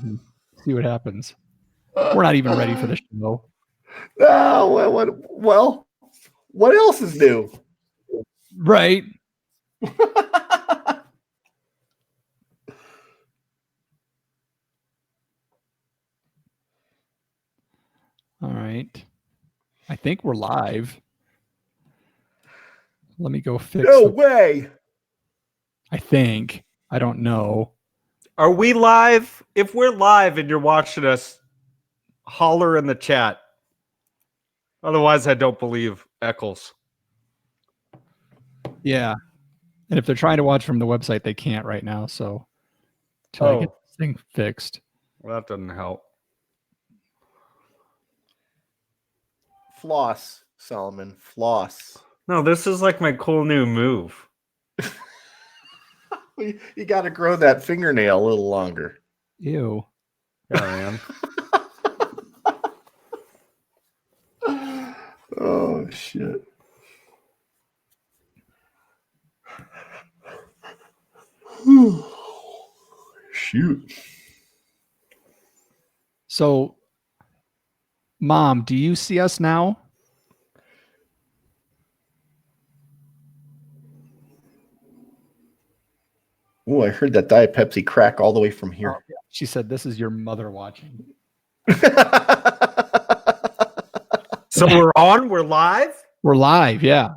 and see what happens. We're not even ready for the show. Well, what else is new? Right. All right. I think we're live. Let me go fix No way. I think. I don't know. Are we live? If we're live and you're watching us, holler in the chat. Otherwise, I don't believe Eccles. Yeah. And if they're trying to watch from the website, they can't right now. So until I get this thing fixed. Well, that doesn't help. Floss, Solomon. Floss. No, this is like my cool new move. You got to grow that fingernail a little longer. Ew. Yeah, man. Oh, shit. Shoot. So, Mom, do you see us now? Oh, I heard that Diet Pepsi crack all the way from here. Oh, yeah. She said, "This is your mother watching." So we're on? We're live? We're live, yeah.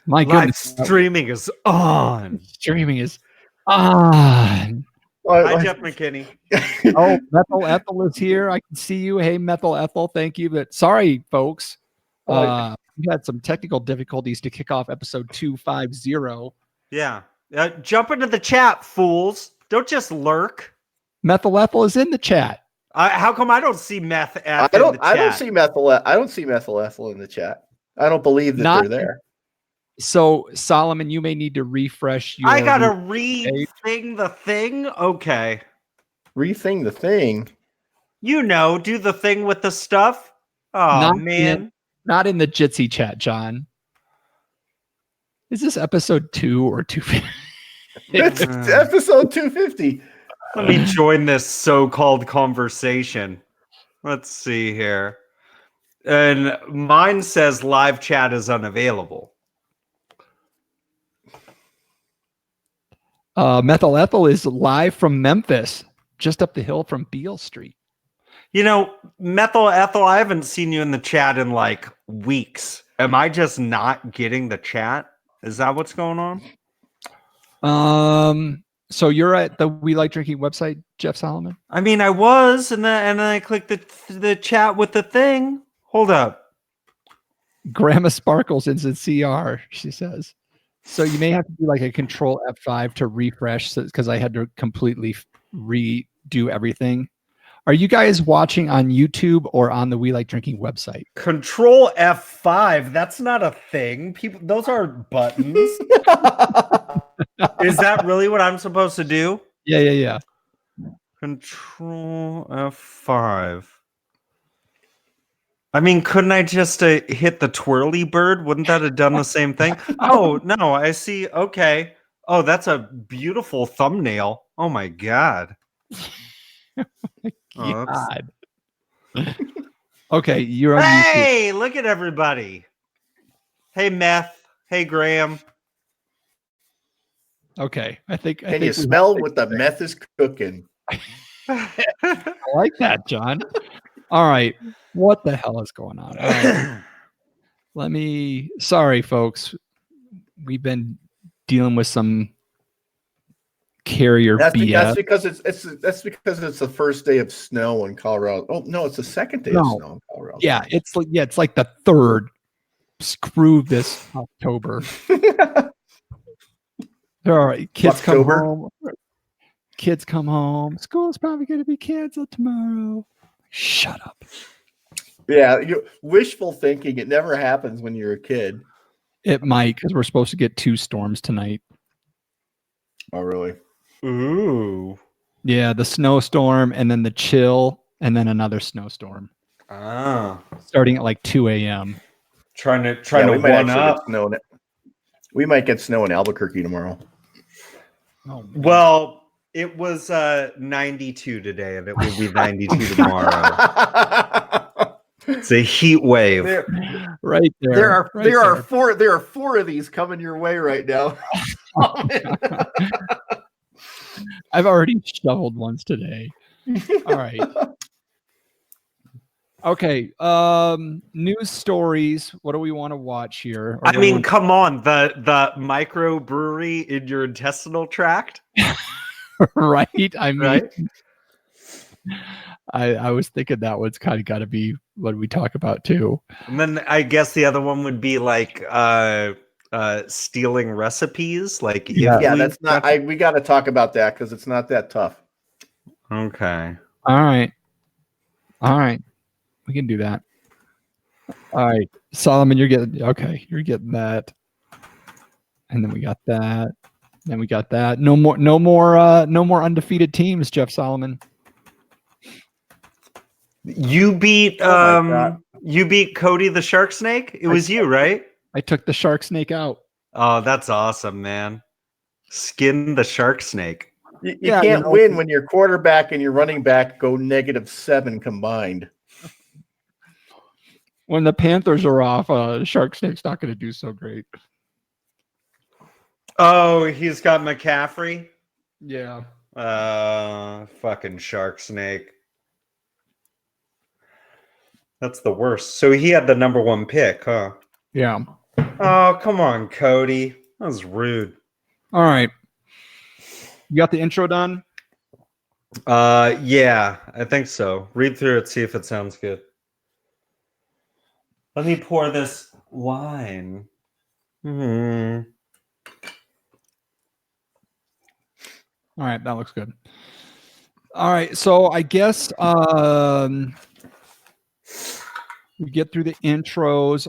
My live goodness. Streaming is on. Streaming is on. Hi, Jeff McKinney. Oh, Methyl Ethel is here. I can see you. Hey, Methyl Ethel. Thank you. But sorry, folks. We had some technical difficulties to kick off episode 250. Yeah. Jump into the chat, fools. Don't just lurk. Methyl Ethel is in the chat. How come I don't see Meth Ethel I don't. in the chat? I don't see Methyl. I don't see Methyl Ethel in the chat. I don't believe that they're there. So Solomon, you may need to refresh your. I gotta rething the thing. Okay. Rething the thing. You know, do the thing with the stuff. Oh man. Not in the Jitsi chat, John. Is this episode 2 or 250? It's episode 250. Let me join this so-called conversation. Let's see here. And mine says live chat is unavailable. Methyl Ethel is live from Memphis, just up the hill from Beale Street. You know, Methyl Ethel, I haven't seen you in the chat in like weeks. Am I just not getting the chat? Is that what's going on? So you're at the We Like Drinking website, Jeff Solomon? I mean, I was, and then I clicked the chat with the thing. Hold up. Grandma Sparkles is in CR, she says. So you may have to do like a Control F5 to refresh because I had to completely redo everything. Are you guys watching on YouTube or on the We Like Drinking website? Control F5. That's not a thing. People, those are buttons. Is that really what I'm supposed to do? Yeah. Control F5. I mean, couldn't I just hit the twirly bird? Wouldn't that have done the same thing? Oh, no, I see. Okay. Oh, that's a beautiful thumbnail. Oh, my God. God. Okay, you're on Hey, YouTube. Look at everybody. Hey, Meth. Hey, Graham. Okay, I think. Can you smell what the meth is cooking? I like that, John. All right, what the hell is going on? All right. Sorry, folks. We've been dealing with some carrier BS. That's because it's the first day of snow in Colorado. Oh no, it's the second day of snow in Colorado. Yeah, it's like the third. Screw this October. All right, kids come home. Kids come home. School's probably going to be canceled tomorrow. Shut up. Yeah, wishful thinking. It never happens when you're a kid. It might, because we're supposed to get 2 storms tonight. Oh, really? Ooh. Yeah, the snowstorm and then the chill and then another snowstorm. Ah. Starting at like 2 a.m. Trying to one up. We might get snow in Albuquerque tomorrow. Oh, well, It was 92 today, and it will be 92 tomorrow. It's a heat wave. Right there. There are right there are there. four of these coming your way right now. I've already shoveled once today. All right. Okay. News stories. What do we want to watch here? Or I what do we mean, want- come on, the microbrewery in your intestinal tract, right? I mean, right? I was thinking that one's kind of got to be what we talk about too. And then I guess the other one would be like stealing recipes. Like Yeah. Yeah, that's not. We got to talk about that because it's not that tough. Okay. All right. We can do that. All right. Solomon, you're getting that. And then we got that. Then we got that. No more undefeated teams, Jeff Solomon. You beat Oh my God. you beat Cody the Shark Snake? It was you, right? I took the shark snake out. Oh, that's awesome, man. Skin the shark snake. You Yeah, can't win when your quarterback and your running back go -7 combined. When the Panthers are off, shark snake's not going to do so great. Oh, he's got McCaffrey. Yeah. Fucking shark snake. That's the worst. So he had the #1 pick, huh? Yeah. Oh, come on, Cody. That was rude. All right. You got the intro done? Yeah, I think so. Read through it, see if it sounds good. Let me pour this wine. All right, that looks good. All right, so I guess we get through the intros,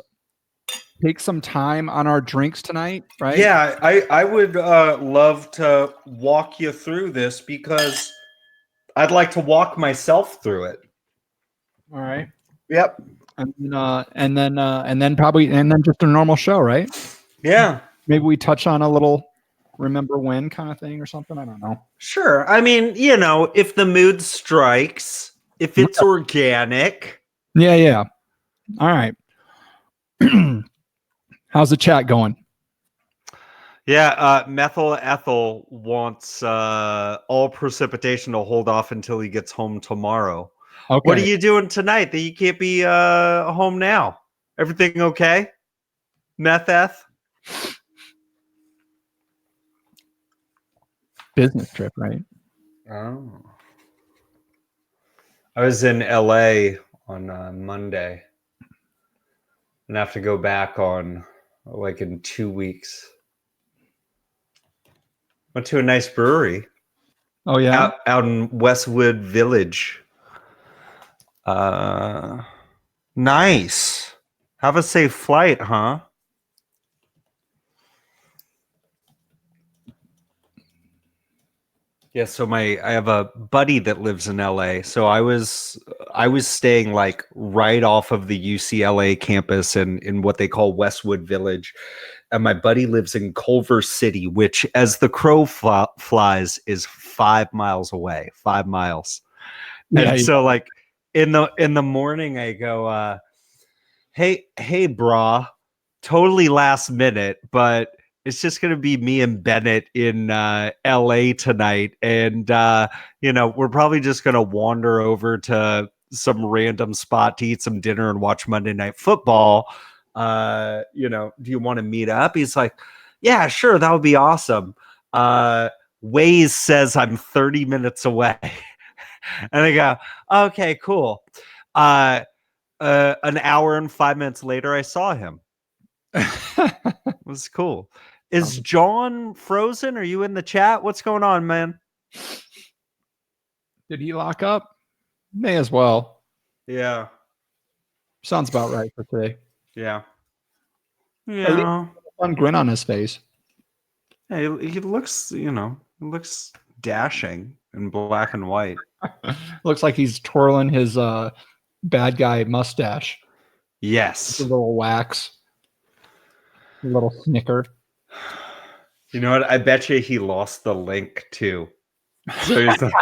take some time on our drinks tonight, right? Yeah, I would love to walk you through this because I'd like to walk myself through it. All right. Yep. And then just a normal show, right? Yeah. Maybe we touch on a little remember when kind of thing or something. I don't know. Sure. I mean, if the mood strikes, if it's organic. Yeah. All right. How's the chat going? Yeah, Methyl Ethel wants all precipitation to hold off until he gets home tomorrow. Okay. What are you doing tonight that you can't be home now? Everything okay? Metheth? Business trip, right? Oh. I was in LA on Monday and have to go back on in 2 weeks. Went to a nice brewery. Oh yeah. Out in Westwood Village. Nice. Have a safe flight, huh? Yeah, so I have a buddy that lives in LA. So I was staying right off of the UCLA campus in what they call Westwood Village. And my buddy lives in Culver City, which as the crow flies is 5 miles away, 5 miles. Yeah, And so in the morning I go, hey brah, totally last minute, but it's just going to be me and Bennett in LA tonight. And, we're probably just going to wander over to some random spot to eat some dinner and watch Monday Night Football. Do you want to meet up? He's like, yeah, sure. That would be awesome. Waze says I'm 30 minutes away. And I go, okay, cool. An hour and 5 minutes later, I saw him. It was cool. Is John frozen? Are you in the chat? What's going on, man? Did he lock up? May as well. Yeah. Sounds about right for today. Yeah. Yeah. Fun grin on his face. Hey, he looks, looks dashing in black and white. Looks like he's twirling his bad guy mustache. Yes. A little wax. A little snicker. You know what? I bet you he lost the link too. So he's like,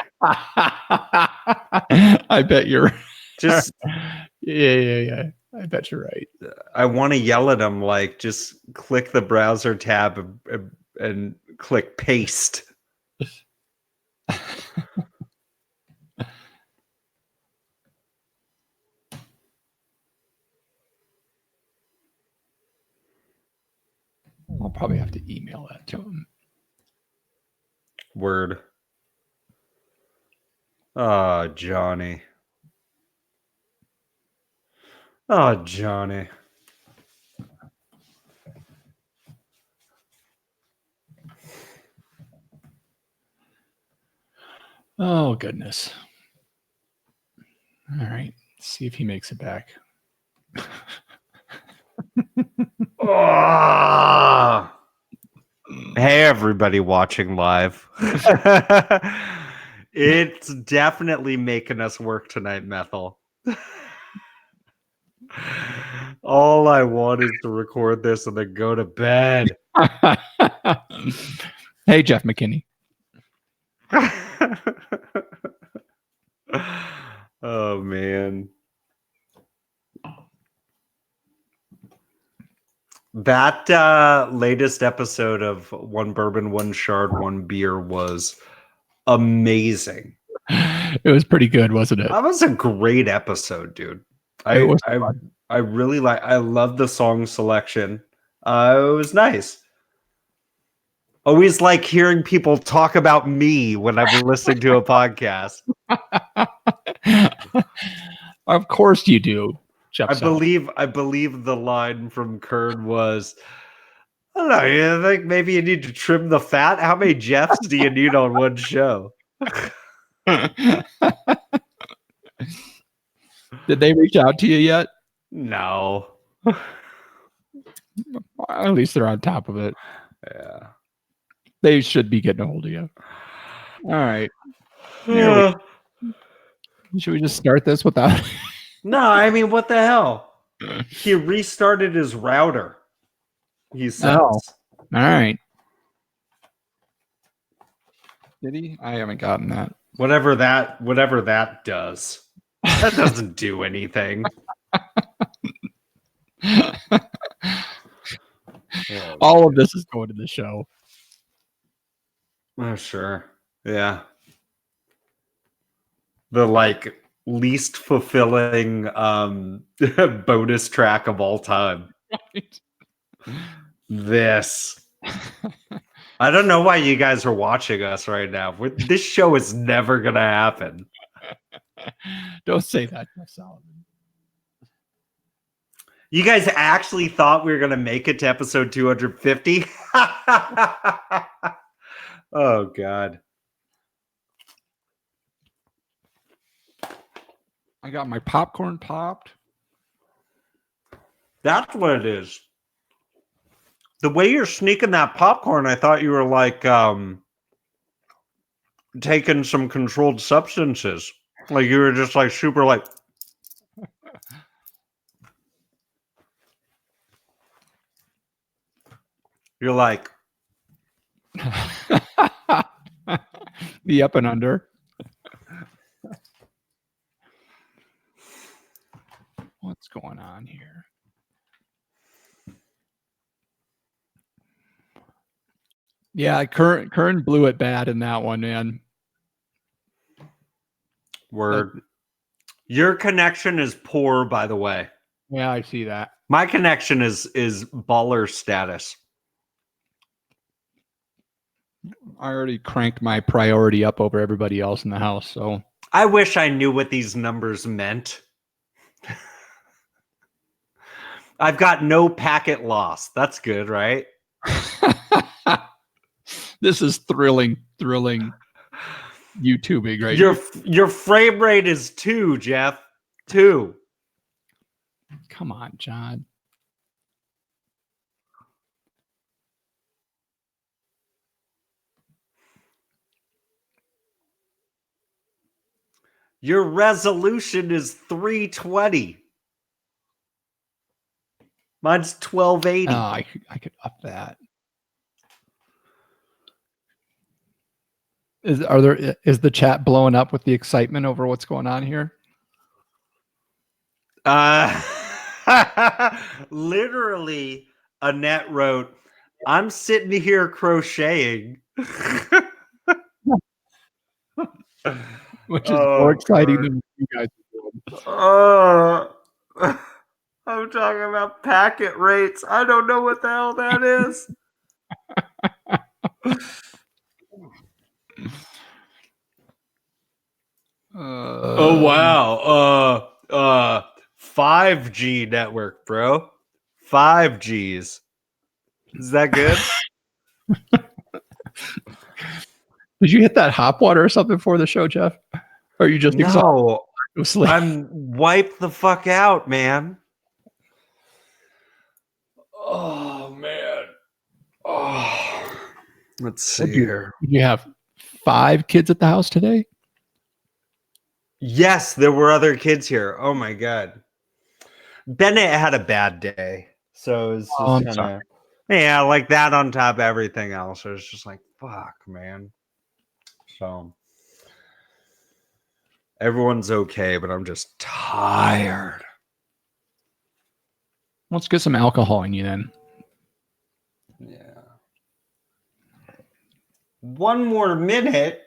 I bet you're just yeah. I bet you're right. I want to yell at him like, just click the browser tab and click paste. I'll probably have to email that to him. Word. Oh, Johnny. Oh, Johnny. Oh goodness. All right. Let's see if he makes it back. Oh. Hey, everybody watching live. It's definitely making us work tonight, Methel. All I want is to record this and then go to bed. Hey, Jeff McKinney. Oh, man. That latest episode of One Bourbon, One Shard, One Beer was amazing. It was pretty good, wasn't it? That was a great episode, dude. It was I really I love the song selection. It was nice. Always like hearing people talk about me when I'm listening to a podcast. Of course you do, Jeff. I believe the line from Kern was, I don't know, you think maybe you need to trim the fat? How many Jeffs do you need on one show? Did they reach out to you yet? No. At least they're on top of it. Yeah. They should be getting a hold of you. All right. Should we just start this without? No, I mean, what the hell? He restarted his router. He says. Oh. All right. Did he? I haven't gotten that. Whatever that does. That doesn't do anything. All of this is going to the show. Oh, sure. Yeah. The like least fulfilling bonus track of all time. Right. This. I don't know why you guys are watching us right now. This show is never gonna happen. Don't say that, Jeff Solomon. You guys actually thought we were gonna make it to episode 250? Oh God. I got my popcorn popped. That's what it is. The way you're sneaking that popcorn, I thought you were like taking some controlled substances. Like you were just like super like. You're like. The up and under. What's going on here? Yeah, Kern blew it bad in that one, man. Word. Your connection is poor, by the way. Yeah, I see that. My connection is baller status. I already cranked my priority up over everybody else in the house, so I wish I knew what these numbers meant. I've got no packet loss. That's good, right? this is thrilling YouTubing right Your frame rate is 2, Jeff. 2. Come on, John. Your resolution is 320. Mine's 1280. Oh, I could up that. Is the chat blowing up with the excitement over what's going on here? Literally, Annette wrote, "I'm sitting here crocheting." Which is more exciting God. than what you guys are doing. I'm talking about packet rates. I don't know what the hell that is. Oh wow. 5G network, bro. 5Gs. Is that good? Did you hit that hop water or something before the show, Jeff? Or are you just No. exhausted? I'm wiped the fuck out, man. Oh man. Oh. Let's see here. Did you have 5 kids at the house today? Yes, there were other kids here. Oh my god. Bennett had a bad day. So it was I'm just sorry. kind of yeah, like that on top of everything else. It was just like, fuck, man. So everyone's okay, but I'm just tired. Let's get some alcohol in you then. Yeah. One more minute.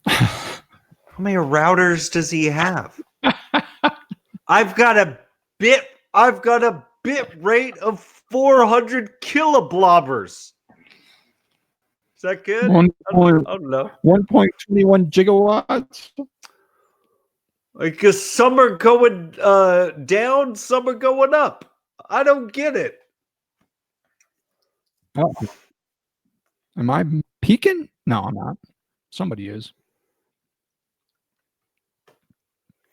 How many routers does he have? I've got a bit rate of 400 kiloblobbers. Is that good? I don't know. 1.21 gigawatts. Like some are going down, some are going up. I don't get it. Oh. Am I peaking? No, I'm not. Somebody is.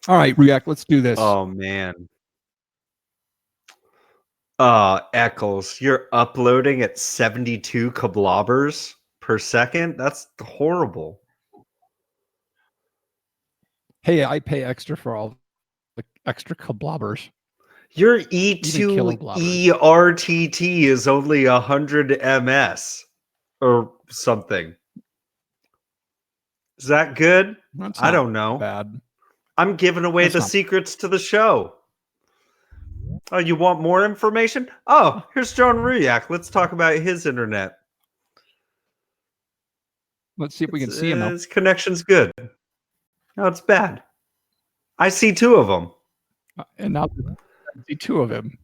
All right, React, let's do this. Oh man. Eccles, you're uploading at 72 kablobbers per second? That's horrible. Hey, I pay extra for all the extra kablobbers. Your kiloblobbers. E2ERTT is only 100 ms or something. Is that good? That's I not don't know. bad. I'm giving away That's the not- secrets to the show. Oh, you want more information? Oh, here's John Ruyak. Let's talk about his internet. Let's see if we can see him. Now. His connection's good. No, it's bad. I see 2 of them. And now I see 2 of him.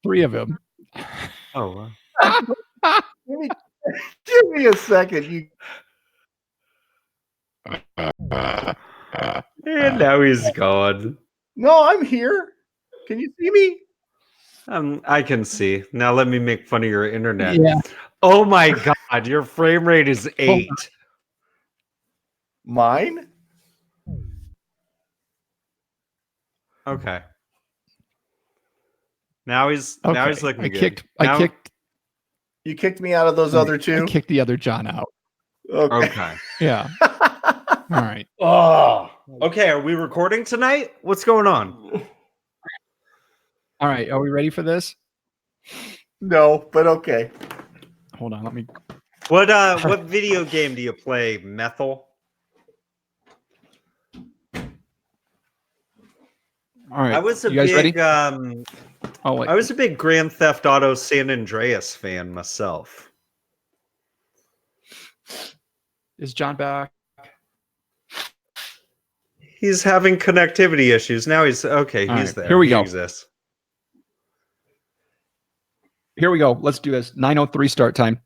3 of him. Oh, Give me a second. You and now he's gone. No, I'm here. Can you see me? I can see. Now let me make fun of your internet. Yeah. Oh my god, your frame rate is 8. Mine? Okay. Now he's looking I good. kicked You kicked me out of those other 2? I kicked the other John out. Okay. Yeah. All right. Oh. Okay, are we recording tonight? What's going on? All right. Are we ready for this? No, but okay. Hold on. Let me. What video game do you play, Methyl? All right. I was a you guys big ready? Oh, wait. I was a big Grand Theft Auto San Andreas fan myself. Is John back? He's having connectivity issues. Now he's okay, All he's right, there. here we He go. exists. Here we go. Let's do this. 9:03 start time.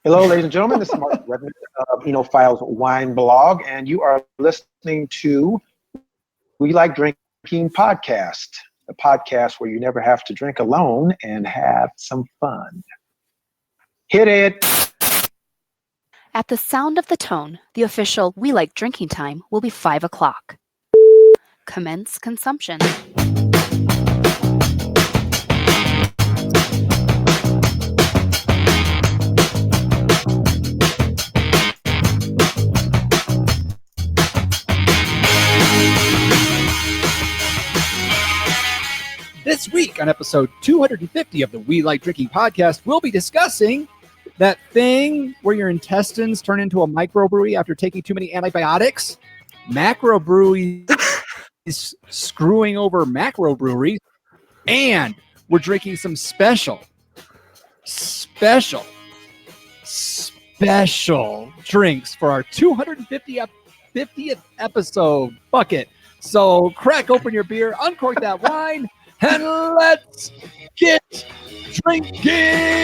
Hello, ladies and gentlemen. This is Mark Redmond of Enophile's Wine Blog, and you are listening to We Like Drinking Podcast, a podcast where you never have to drink alone and have some fun. Hit it. At the sound of the tone, the official We Like Drinking time will be 5 o'clock. Commence consumption. This week on episode 250 of the We Like Drinking podcast, we'll be discussing That thing where your intestines turn into a microbrewery after taking too many antibiotics? Macrobrewery is screwing over macro breweries. And we're drinking some special drinks for our 50th episode bucket. So crack open your beer, uncork that wine, and let's get drinking.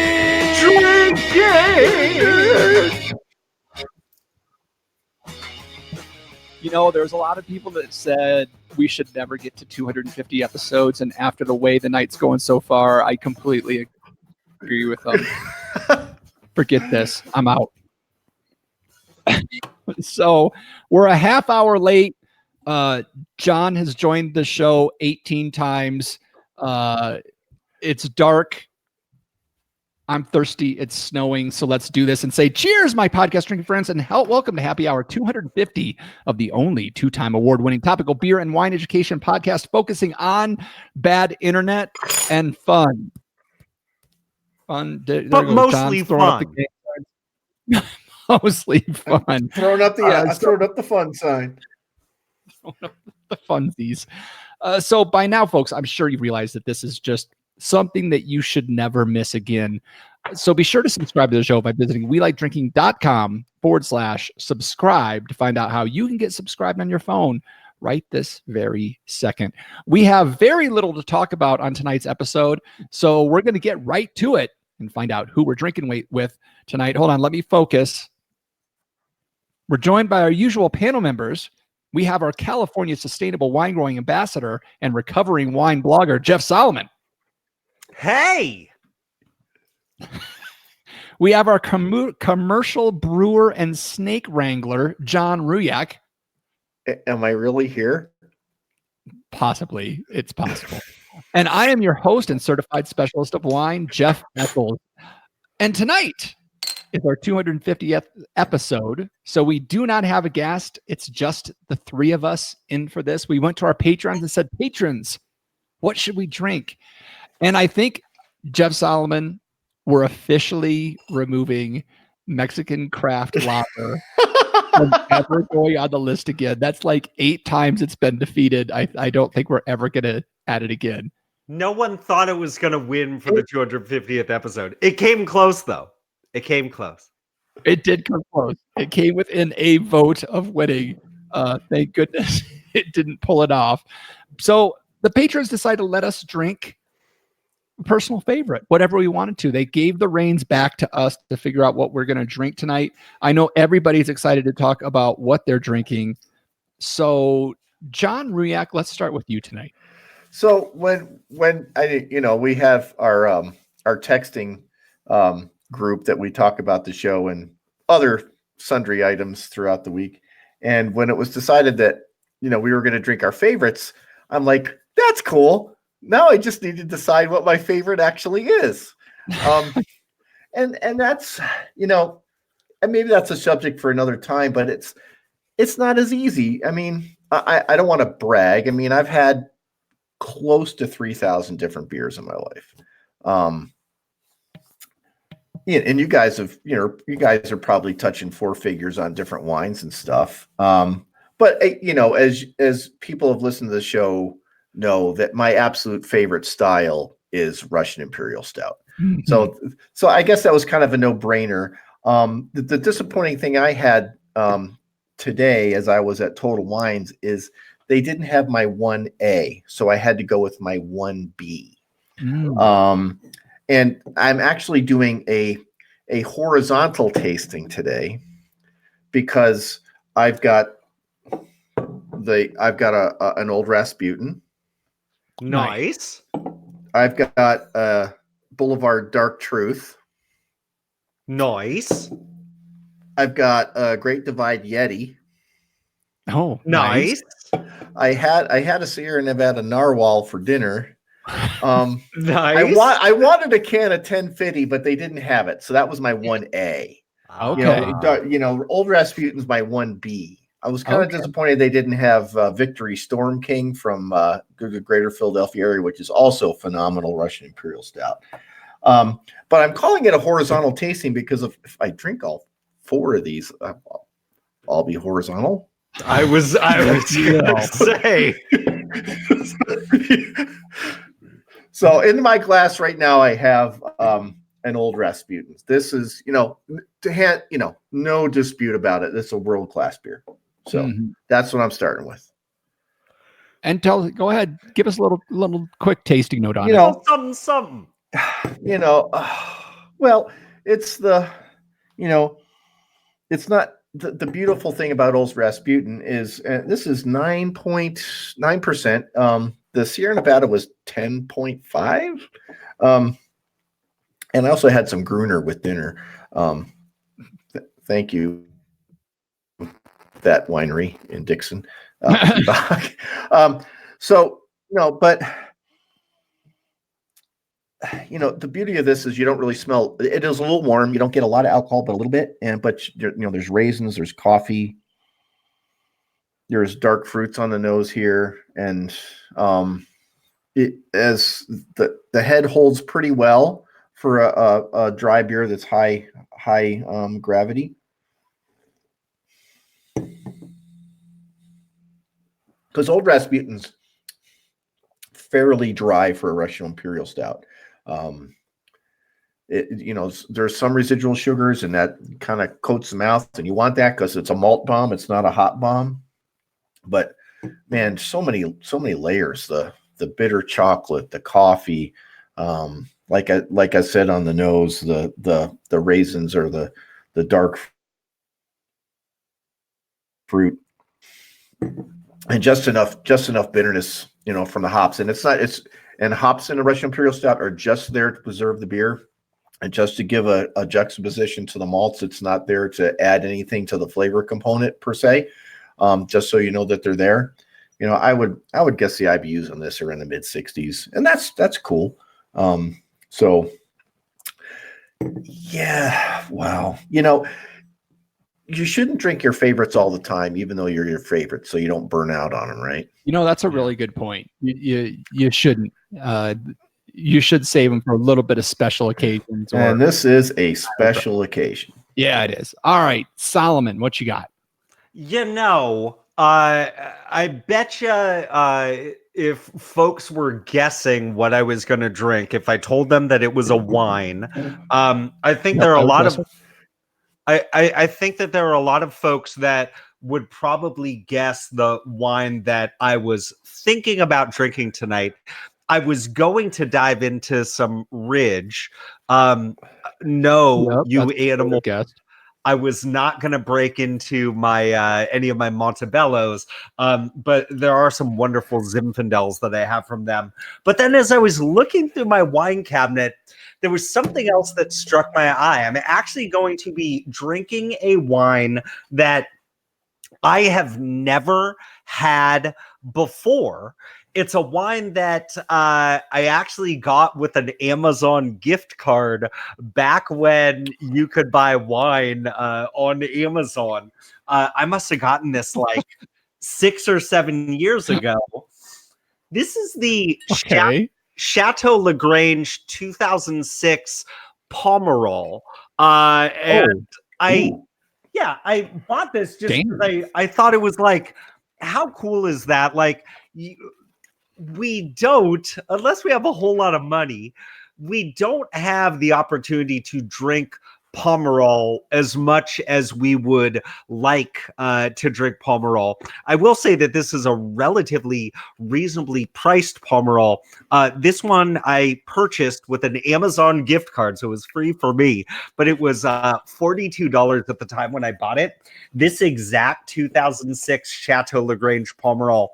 You know, there's a lot of people that said we should never get to 250 episodes, and after the way the night's going so far, I completely agree with them. Forget this. I'm out. So we're a half hour late. John has joined the show 18 times. It's dark. I'm thirsty. It's snowing. So let's do this and say cheers, my podcast drinking friends, and welcome to Happy Hour 250 of the only two-time award-winning topical beer and wine education podcast focusing on bad internet and fun. But mostly fun. Mostly fun. Throwing up the fun sign. The funsies. So by now, folks, I'm sure you realize that this is just something that you should never miss again. So be sure to subscribe to the show by visiting welikedrinking.com/subscribe to find out how you can get subscribed on your phone right this very second. We have very little to talk about on tonight's episode, so we're going to get right to it and find out who we're drinking with tonight. Hold on, let me focus. We're joined by our usual panel members. We have our California Sustainable Wine Growing Ambassador and recovering wine blogger, Jeff Solomon. Hey! We have our commercial brewer and snake wrangler, John Ruyak. Am I really here? Possibly. It's possible. And I am your host and certified specialist of wine, Jeff Eccles. And tonight is our 250th episode. So we do not have a guest. It's just the three of us in for this. We went to our patrons and said, patrons, what should we drink? And I think, Jeff Solomon, we're officially removing Mexican craft lager from ever going on the list again. That's like 8 times it's been defeated. I don't think we're ever going to add it again. No one thought it was going to win for the 250th episode. It came close, though. It came close. It did come close. It came within a vote of winning. Thank goodness it didn't pull it off. So the patrons decided to let us drink personal favorite, whatever we wanted to. They gave the reins back to us to figure out what we're going to drink tonight. I know everybody's excited to talk about what they're drinking. So John Ruyak, let's start with you tonight. So when we have our texting group that we talk about the show and other sundry items throughout the week, and when it was decided that we were going to drink our favorites, I'm like, that's cool. Now I just need to decide what my favorite actually is. And that's, and maybe that's a subject for another time, but it's not as easy. I mean, I don't want to brag. I mean, I've had close to 3,000 different beers in my life. And you guys are probably touching 4 figures on different wines and stuff. But as people have listened to the show, know that my absolute favorite style is Russian Imperial Stout. Mm-hmm. So I guess that was kind of a no-brainer. The disappointing thing I had today as I was at Total Wines is they didn't have my 1A, so I had to go with my 1B. Mm. And I'm actually doing a horizontal tasting today because I've got an old Rasputin. Nice. I've got Boulevard Dark Truth. Nice. I've got a Great Divide Yeti. Oh, nice. I had a Sierra Nevada Narwhal for dinner. Nice. I wanted a can of 1050, but they didn't have it, so that was my 1A. Okay. Old Rasputin's my 1B. I was kind of disappointed they didn't have Victory Storm King from the Greater Philadelphia area, which is also phenomenal Russian Imperial Stout. But I'm calling it a horizontal tasting because if I drink all 4 of these, I'll be horizontal. I was gonna say. So in my glass right now, I have an Old Rasputin. This is, no dispute about it. This is a world-class beer. So that's what I'm starting with. And go ahead, give us a little quick tasting note on it. Something. Well, it's it's not the beautiful thing about Old Rasputin is this is 9.9%. The Sierra Nevada was 10.5. And I also had some Gruner with dinner. Thank you, that winery in Dixon. But the beauty of this is you don't really smell. It is a little warm. You don't get a lot of alcohol, but a little bit. But there's raisins, there's coffee, there's dark fruits on the nose here, and as the head holds pretty well for a dry beer that's high gravity. Because Old Rasputin's fairly dry for a Russian Imperial Stout. There's some residual sugars, and that kind of coats the mouth, and you want that because it's a malt bomb. It's not a hot bomb. But man, so many layers. The bitter chocolate, the coffee, like I said on the nose, the raisins or the dark fruit, and just enough bitterness, from the hops. And and hops in a Russian Imperial Stout are just there to preserve the beer and just to give a juxtaposition to the malts. It's not there to add anything to the flavor component per se. Just so you know that they're there. I would guess the IBUs on this are in the mid 60s, and that's cool. So yeah, wow. You shouldn't drink your favorites all the time, even though you're your favorite, so you don't burn out on them, right? That's a really good point. You shouldn't. You should save them for a little bit of special occasions. And this is a special occasion. Yeah, it is. All right, Solomon, what you got? I betcha if folks were guessing what I was going to drink, if I told them that it was a wine, I think there are a lot of. I think that there are a lot of folks that would probably guess the wine that I was thinking about drinking tonight. I was going to dive into some Ridge. No, you animal. I was not going to break into my any of my Montebellos, but there are some wonderful Zinfandels that I have from them. But then as I was looking through my wine cabinet, there was something else that struck my eye. I'm actually going to be drinking a wine that I have never had before. It's a wine that I actually got with an Amazon gift card back when you could buy wine on Amazon. I must have gotten this like 6 or 7 years ago. This is the Chateau Lagrange 2006 Pomerol. And I bought this just because I thought it was like, how cool is that? Like, we don't, unless we have a whole lot of money, we don't have the opportunity to drink Pomerol as much as we would like to drink Pomerol. I will say that this is a relatively reasonably priced Pomerol. This one I purchased with an Amazon gift card, so it was free for me, but it was $42 at the time when I bought it. This exact 2006 Chateau Lagrange Pomerol.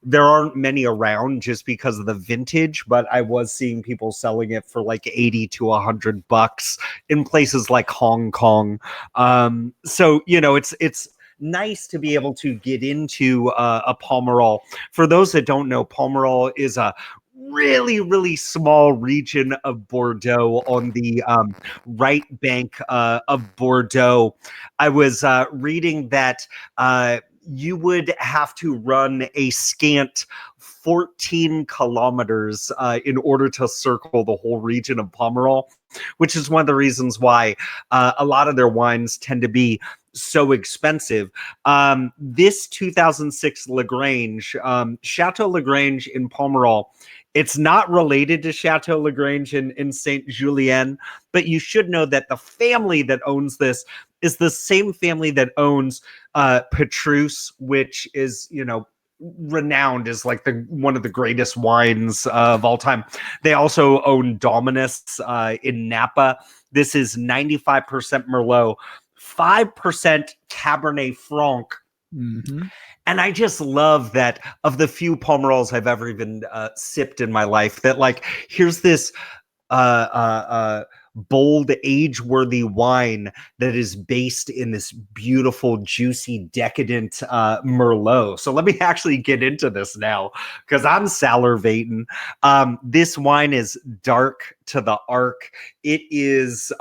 There aren't many around just because of the vintage, but I was seeing people selling it for like $80 to $100 in places like Hong Kong. So, it's nice to be able to get into a Pomerol. For those that don't know, Pomerol is a really, really small region of Bordeaux on the right bank of Bordeaux. I was reading that you would have to run a scant 14 kilometers in order to circle the whole region of Pomerol, which is one of the reasons why a lot of their wines tend to be so expensive. This 2006 Lagrange, Chateau Lagrange in Pomerol, it's not related to Chateau Lagrange in Saint Julien, but you should know that the family that owns this is the same family that owns Petrus, which is, you know, renowned as like one of the greatest wines of all time. They also own Dominus in Napa. This is 95% Merlot, 5% Cabernet Franc. Mm-hmm. And I just love that of the few Pomerols I've ever even sipped in my life, that like, here's this bold, age-worthy wine that is based in this beautiful, juicy, decadent Merlot. So let me actually get into this now, because I'm salivating. This wine is dark to the arc. It is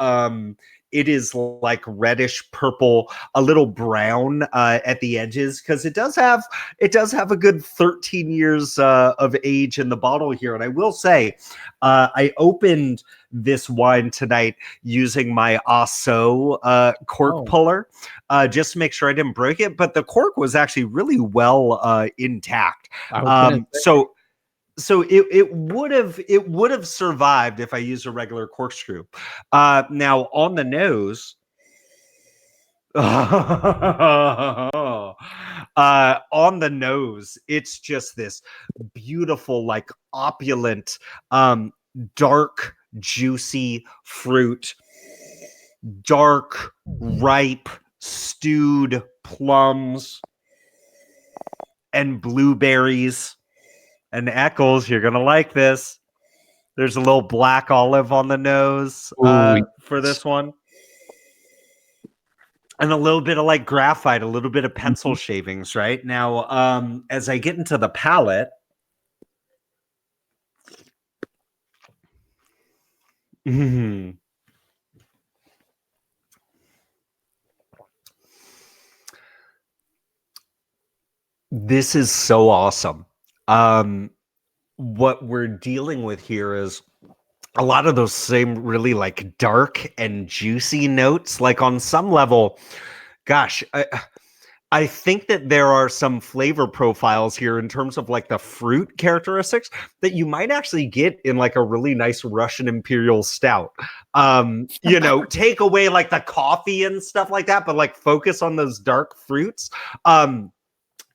like reddish purple, a little brown at the edges, because it does have a good 13 years of age in the bottle here. And I will say, I opened this wine tonight using my Asso cork puller just to make sure I didn't break it. But the cork was actually really well intact. So it would have survived if I used a regular corkscrew. Now on the nose, on the nose, it's just this beautiful, like opulent, dark, juicy fruit, dark, ripe, stewed plums and blueberries. And Eccles, you're gonna like this. There's a little black olive on the nose for this one. And a little bit of like graphite, a little bit of pencil shavings, right? Now, as I get into the palate, this is so awesome. What we're dealing with here is a lot of those same really like dark and juicy notes. Like on some level, gosh, I think that there are some flavor profiles here in terms of like the fruit characteristics that you might actually get in like a really nice Russian Imperial Stout. You know, take away like the coffee and stuff like that, but like focus on those dark fruits.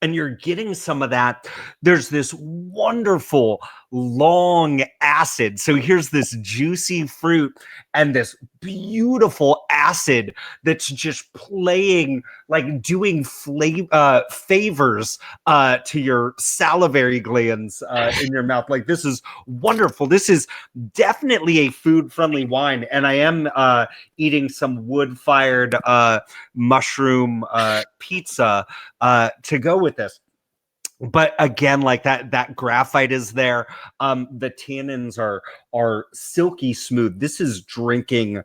And you're getting some of that. There's this wonderful long acid. So here's this juicy fruit and this beautiful acid that's just playing, like doing favors to your salivary glands in your mouth. Like, this is wonderful. This is definitely a food-friendly wine. And I am eating some wood-fired mushroom pizza to go with this. But again, like that graphite is there. The tannins are silky smooth. This is drinking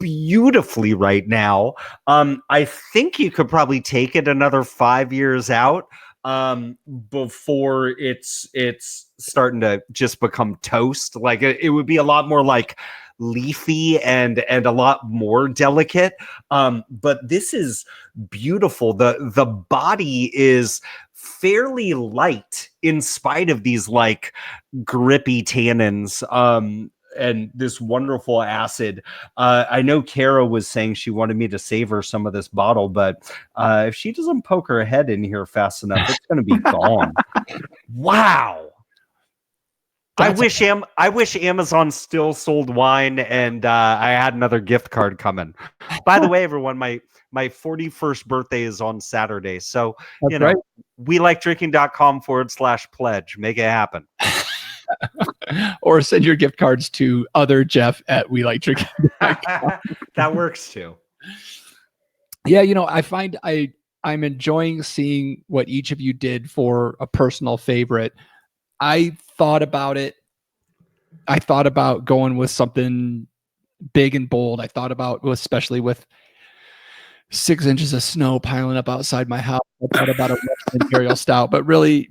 beautifully right now. I think you could probably take it another 5 years out before it's starting to just become toast. Like it would be a lot more like leafy and a lot more delicate. But this is beautiful. The body is fairly light in spite of these like grippy tannins and this wonderful acid. I know Kara was saying she wanted me to save her some of this bottle, but if she doesn't poke her head in here fast enough, it's going to be gone. Wow. I wish Amazon still sold wine and I had another gift card coming. By the way, everyone, my 41st birthday is on Saturday. So, That's you know, right. WeLikeDrinking.com/pledge. Make it happen. Or send your gift cards to other Jeff at We Like Drinking. That works too. Yeah, you know, I find I'm enjoying seeing what each of you did for a personal favorite. I thought about it. I thought about going with something big and bold. I thought about, especially with 6 inches of snow piling up outside my house. I thought about a Russian Imperial Stout, but really,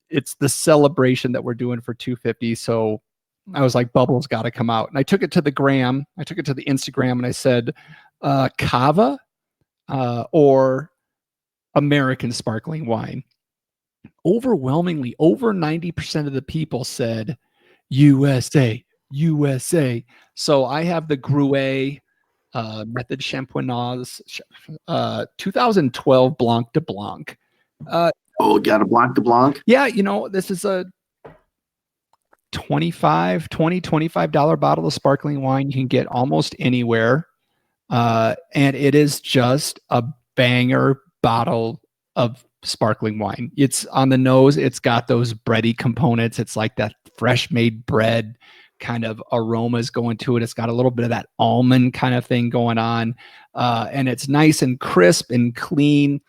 it's the celebration that we're doing for 250. So I was like, Bubbles got to come out. And I took it to the gram. I took it to the Instagram and I said, Cava or American sparkling wine. Overwhelmingly, over 90% of the people said USA, USA. So I have the Gruet Method Champenoise 2012 Blanc de Blanc. Got a Blanc de Blanc? Yeah, this is a $25 bottle of sparkling wine you can get almost anywhere. And it is just a banger bottle of sparkling wine. It's on the nose. It's got those bready components. It's like that fresh made bread kind of aromas going to it. It's got a little bit of that almond kind of thing going on. And it's nice and crisp and clean.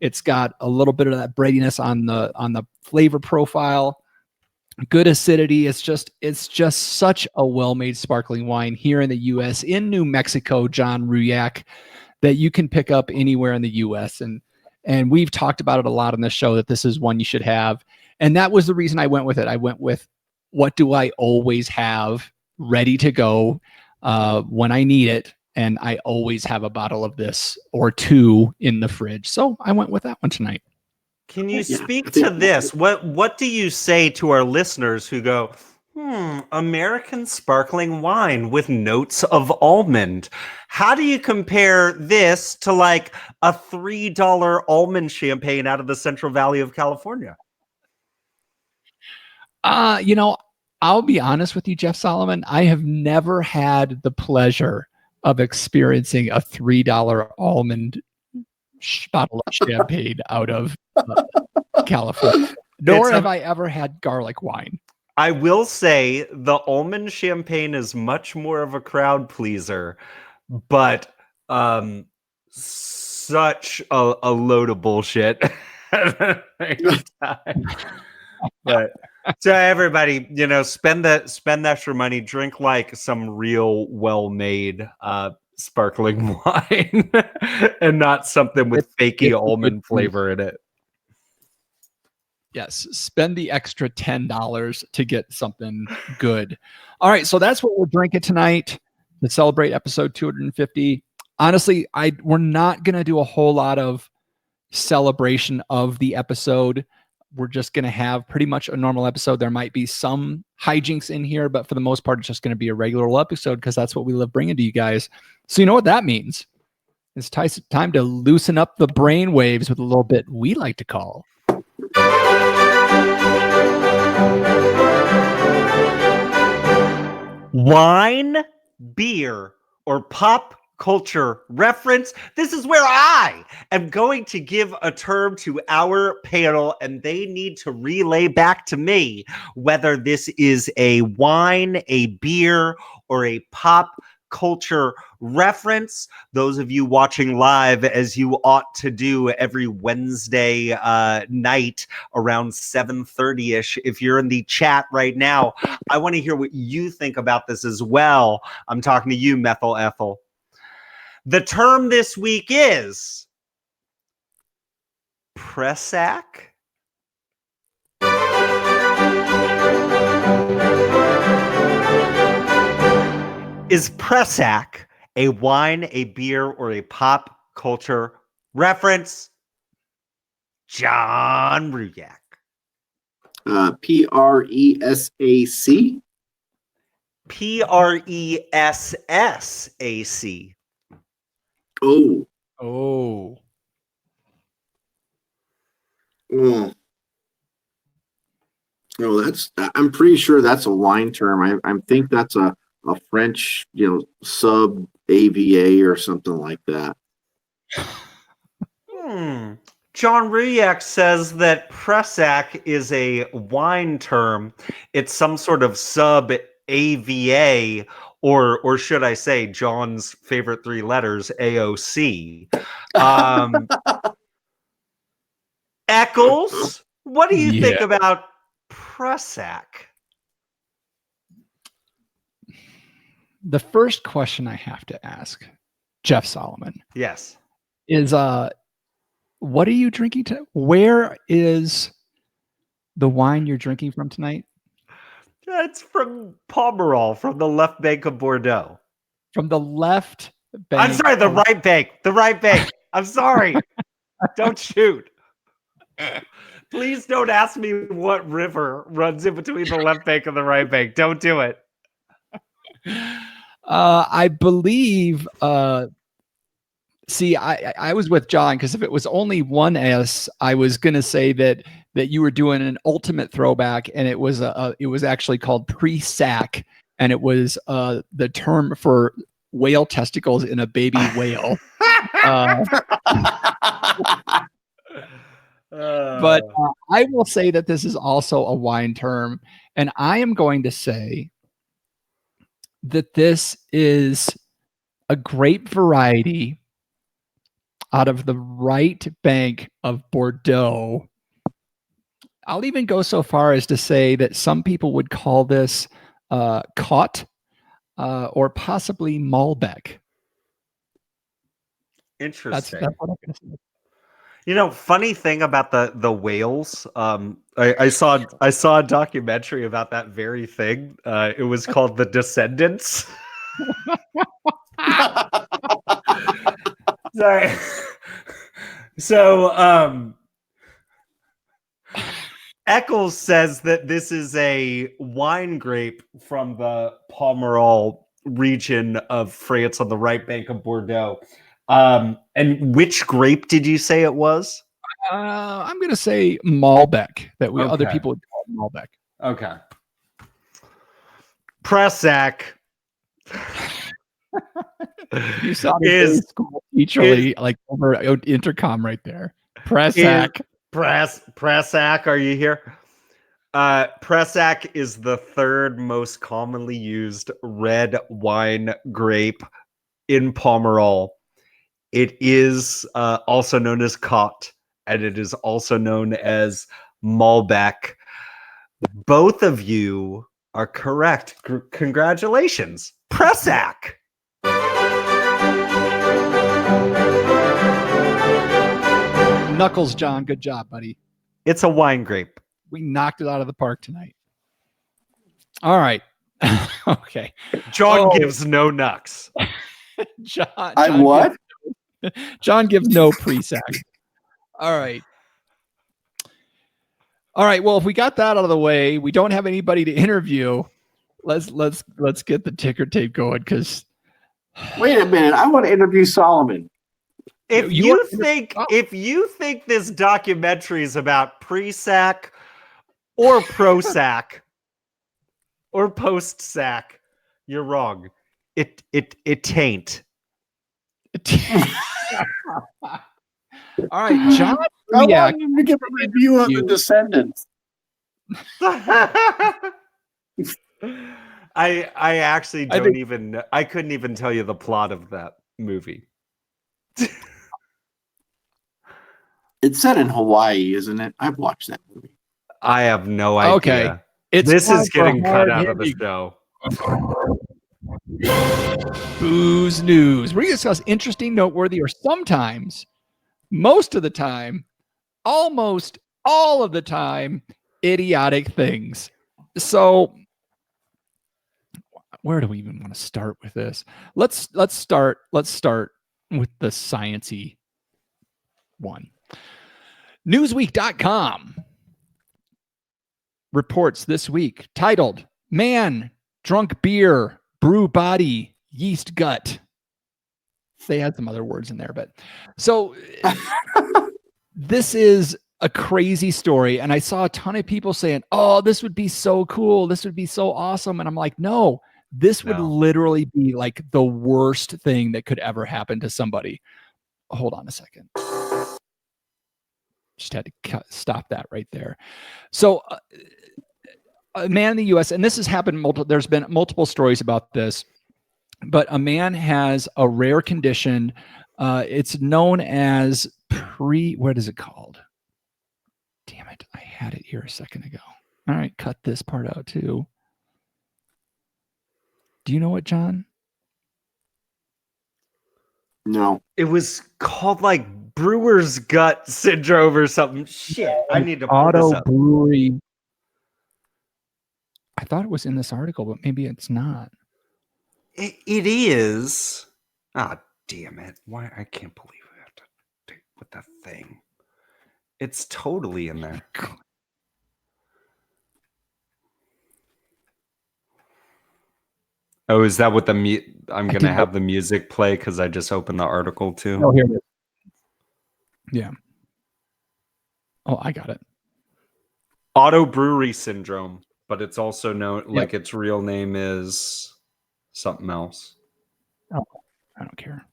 It's got a little bit of that breadiness on the flavor profile. Good acidity. It's just such a well-made sparkling wine here in the US, in New Mexico, John Ruyak, that you can pick up anywhere in the US. And we've talked about it a lot on this show, that this is one you should have. And that was the reason I went with it. I went with, what do I always have ready to go when I need it? And I always have a bottle of this or two in the fridge. So I went with that one tonight. Can you speak to this? What do you say to our listeners who go, American sparkling wine with notes of almond? How do you compare this to like a $3 almond champagne out of the Central Valley of California? I'll be honest with you, Jeff Solomon. I have never had the pleasure of experiencing a $3 almond bottle of champagne out of California. Nor have I ever had garlic wine. I will say the almond champagne is much more of a crowd pleaser, but such a load of bullshit. But so everybody, spend the extra money, drink like some real well-made sparkling wine and not something with fakey almond flavor in it. Yes, spend the extra $10 to get something good. All right, so that's what we're drinking tonight to celebrate episode 250. Honestly, we're not going to do a whole lot of celebration of the episode. We're just going to have pretty much a normal episode. There might be some hijinks in here, but for the most part, it's just going to be a regular episode because that's what we love bringing to you guys. So you know what that means. It's time to loosen up the brain waves with a little bit we like to call wine, beer, or pop culture reference. This is where I am going to give a term to our panel, and they need to relay back to me whether this is a wine, a beer, or a pop culture reference. Those of you watching live, as you ought to do every Wednesday night around 7:30ish. If you're in the chat right now, I want to hear what you think about this as well. I'm talking to you, Methyl Ethel. The term this week is Pressac. Is Pressac a wine, a beer, or a pop culture reference? John Ruyak. Pressac. Pressac. Oh. Oh. Oh, I'm pretty sure that's a wine term. I think that's a French, sub AVA or something like that. John Ruyak says that Pressac is a wine term. It's some sort of sub AVA, or should I say John's favorite three letters, AOC. Eccles, what do you think about Pressac? The first question I have to ask, Jeff Solomon. Yes. is what are you drinking to? Where is the wine you're drinking from tonight? That's from Pomerol, from the left bank of Bordeaux. From the left bank. I'm sorry, the of- right bank. The right bank. I'm sorry. Don't shoot. Please don't ask me what river runs in between the left bank and the right bank. Don't do it. I believe see, I was with John because if it was only one S, I was gonna say that you were doing an ultimate throwback, and it was actually called pre-sack, and it was the term for whale testicles in a baby whale. But I will say that this is also a wine term, and I am going to say that this is a grape variety out of the right bank of Bordeaux. I'll even go so far as to say that some people would call this Cot or possibly Malbec. Interesting. That's what I'm going to say. You know, funny thing about the whales. I saw a documentary about that very thing. It was called The Descendants. Sorry. So Eccles says that this is a wine grape from the Pomerol region of France on the right bank of Bordeaux. And which grape did you say it was? I'm going to say Malbec, that other Okay. people would call Malbec. Okay. Pressac You saw the is school teacherly like over intercom right there. Pressac. Pressac, are you here? Pressac is the third most commonly used red wine grape in Pomerol. It is also known as Cot, and it is also known as Malbec. Both of you are correct. Congratulations, Pressac. Knuckles, John. Good job, buddy. It's a wine grape. We knocked it out of the park tonight. All right. Okay. John gives no nucks. John what? John gives no pre-sack. All right. All right. Well, if we got that out of the way, we don't have anybody to interview. Let's get the ticker tape going because Wait a minute. I want to interview Solomon. If You you are- think this documentary is about pre-sack or pro-sack or post-sack, you're wrong. It tain't. all right, John. I Yeah, want him to give a review of The Descendants. I actually I don't think- even. I couldn't even tell you the plot of that movie. It's set in Hawaii, isn't it? I've watched that movie. I have no idea. Okay. It's This time is for getting cut out of the hard-hitting show. Booze news. We're going to discuss interesting, noteworthy, or sometimes, most of the time, almost all of the time, idiotic things. So, where do we even want to start with this? Let's start with the sciencey one. Newsweek.com reports this week titled "Man Drunk Beer, Brew Body, Yeast Gut." They had some other words in there, but so this is a crazy story. And I saw a ton of people saying, "Oh, this would be so cool. This would be so awesome." And I'm like, no, this would No. literally be like the worst thing that could ever happen to somebody. Hold on a second. Just had to stop that right there. So a man in the US, and this has happened there's been multiple stories about this, but a man has a rare condition. It's known as what is it called? Damn it. I had it here a second ago. All right, cut this part out too. Do you know what, John? No. It was called like brewer's gut syndrome or something. Shit, I need to pull this Auto up. brewery. I thought it was in this article, but maybe it's not. It is. Ah, damn it! Why I can't believe I have to take with that thing. It's totally in there. Oh, is that what I'm did gonna have the music play because I just opened the article too? Oh, here it is. Yeah. Oh, I got it. Auto brewery syndrome, but it's also known like its real name is something else. Oh, I don't care.